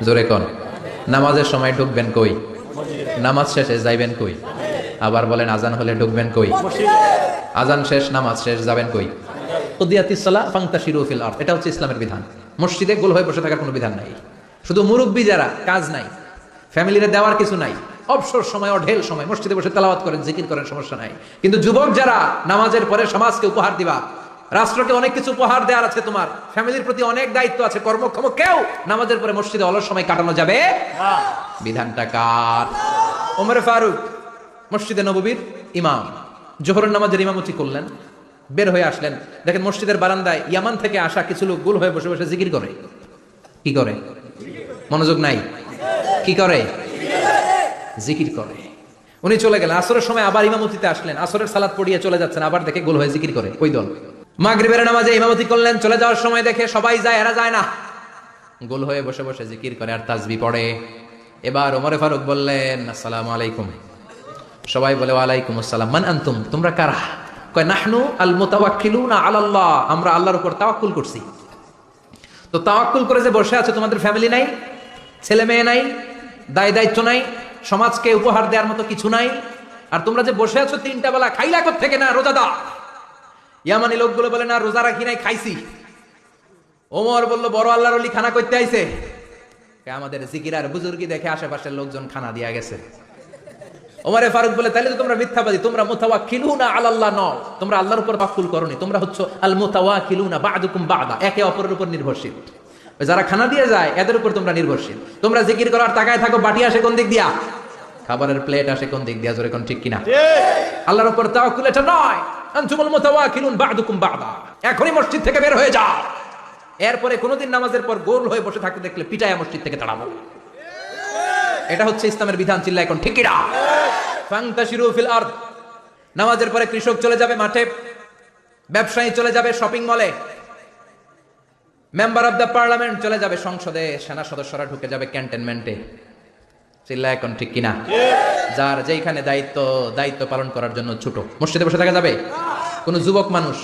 জোরে কন। নামাজের সময় ঢুকবেন কই? নামাজ শেষে যাইবেন কই? আবার বলেন আজান হলে ঢুকবেন কই? আজান শেষ, নামাজ শেষ, যাবেন কই? কুদিয়াতিস সালাহ ফান্তাশিরু ফিল আরদ, এটা হচ্ছে ইসলামের বিধান। মসজিদে গোল হয়ে বসে থাকার কোনো বিধান নাই। শুধু মুরব্বী যারা, কাজ নাই, ফ্যামিলিরে দেওয়ার কিছু নাই, অবসর সময় অঢেল সময় মসজিদে বসে তেলাওয়াত করেন, জিকির করেন, সমস্যা নাই। কিন্তু যুবক যারা, নামাজের পরে সমাজকে উপহার দিবা, রাষ্ট্রকে অনেক কিছু উপহার দেওয়ার আছে, তোমার ফ্যামিলির প্রতি অনেক দায়িত্ব আছে, কর্মক্ষম কেউ নামাজের পরে মসজিদে অলস সময় কাটানো যাবে না। বিধানটা কার? ওমর ফারুক মসজিদে নববীর ইমাম, জোহরের নামাজের ইমামতি করলেন, বের হয়ে আসলেন, দেখেন মসজিদের বারান্দায় ইয়ামান থেকে আসা কিছু লোক গোল হয়ে বসে বসে জিকির করে। কি করে? মনোযোগ নাই। কি করে? জিকির করে। উনি চলে গেলেন, আসরের সময় আবার ইমামতিতে আসলেন, আসরের সালাত পড়িয়ে চলে যাচ্ছেন, আবার দেখে গোল হয়ে জিকির করে। ওই দল মাগরিবের নামাজে ইমামতি করলেন, চলে যাওয়ার সময় দেখে সবাই যায়, এরা যায় না, গোল হয়ে বসে বসে জিকির করে আর তাসবিহ পড়ে। এবার ওমরে ফারুক বললেন, আসসালামু আলাইকুম। সবাই বলে ওয়ালাইকুম আসসালাম। মান আনতুম, তোমরা কারা? কয় নাহনু আল মুতাওয়াক্কিলুনা আলাল্লাহ, আমরা আল্লাহর উপর তাওয়াক্কুল করছি। তো তাওয়াক্কুল করে যে বসে আছে, তোমাদের ফ্যামিলি নাই, ছেলে মেয়ে নাই, দায় দায়িত্ব নাই, সমাজকে উপহার দেওয়ার মতো কিছু নাই, আর তোমরা যে বসে আছো তিনটা বেলা, খাইলা কোত্থেকে? না রোজাদার। ইয়ামানি লোকগুলো বলে না রোজা রাখি নাই, খাইছি। ওমর বলল বড় আল্লাহর ওলি খানা করতে আইছে। আমাদের জিকির আর বুজুর্গি দেখে আশেপাশের লোকজন খানা দিয়া গেছে। ওমরে ফারুক বলে তাহলে তো তোমরা মিথ্যাবাদী, তোমরা মুতাওয়াক্কিলুনা আলাল্লাহ নও, তোমরা আল্লাহর উপর তাওয়াক্কুল করনি, তোমরা হচ্ছে আল মুতাওয়াক্কিলুনা বা'দুকুম বা'দা, একে অপরের উপর নির্ভরশীল। যারা খানা দিয়ে যায় এদের উপর তোমরা নির্ভরশীল। তোমরা জিকির করার তাকায় থাকো, বাটি আসে কোন দিক দিয়া, খাবারের প্লেট আসে কোন দিক দিয়া, জোরে কোন ঠিক কিনা? আল্লাহর উপর তাওয়াক্কুল এটা নয়। আনতুমুল মুতাওয়াক্কিলুন বা'দুকুম বা'দা, এখনই মসজিদ থেকে বের হয়ে যাও। এরপরে কোনোদিন নামাজের পর গোল হয়ে বসে থাকতে দেখলে পিটায়া মসজিদ থেকে তাড়াবো। এটা হচ্ছে ইসলামের বিধান। চিল্লা এখন ঠিক কিনা? ফান্তাশিরু ফিল আরদ, নামাজের পরে কৃষক চলে যাবে মাঠে, ব্যবসায়ী চলে যাবে শপিং মলে, মেম্বার অফ দ্য পার্লামেন্ট চলে যাবে সংসদে, সেনা সদস্যরা ঢুকে যাবে ক্যান্টনমেন্টে। চিল্লা এখন ঠিক কিনা? যার যেখানে দায়িত্ব পালন করার জন্য ছোট, মসজিদে বসে থাকা যাবে? কোন যুবক মানুষ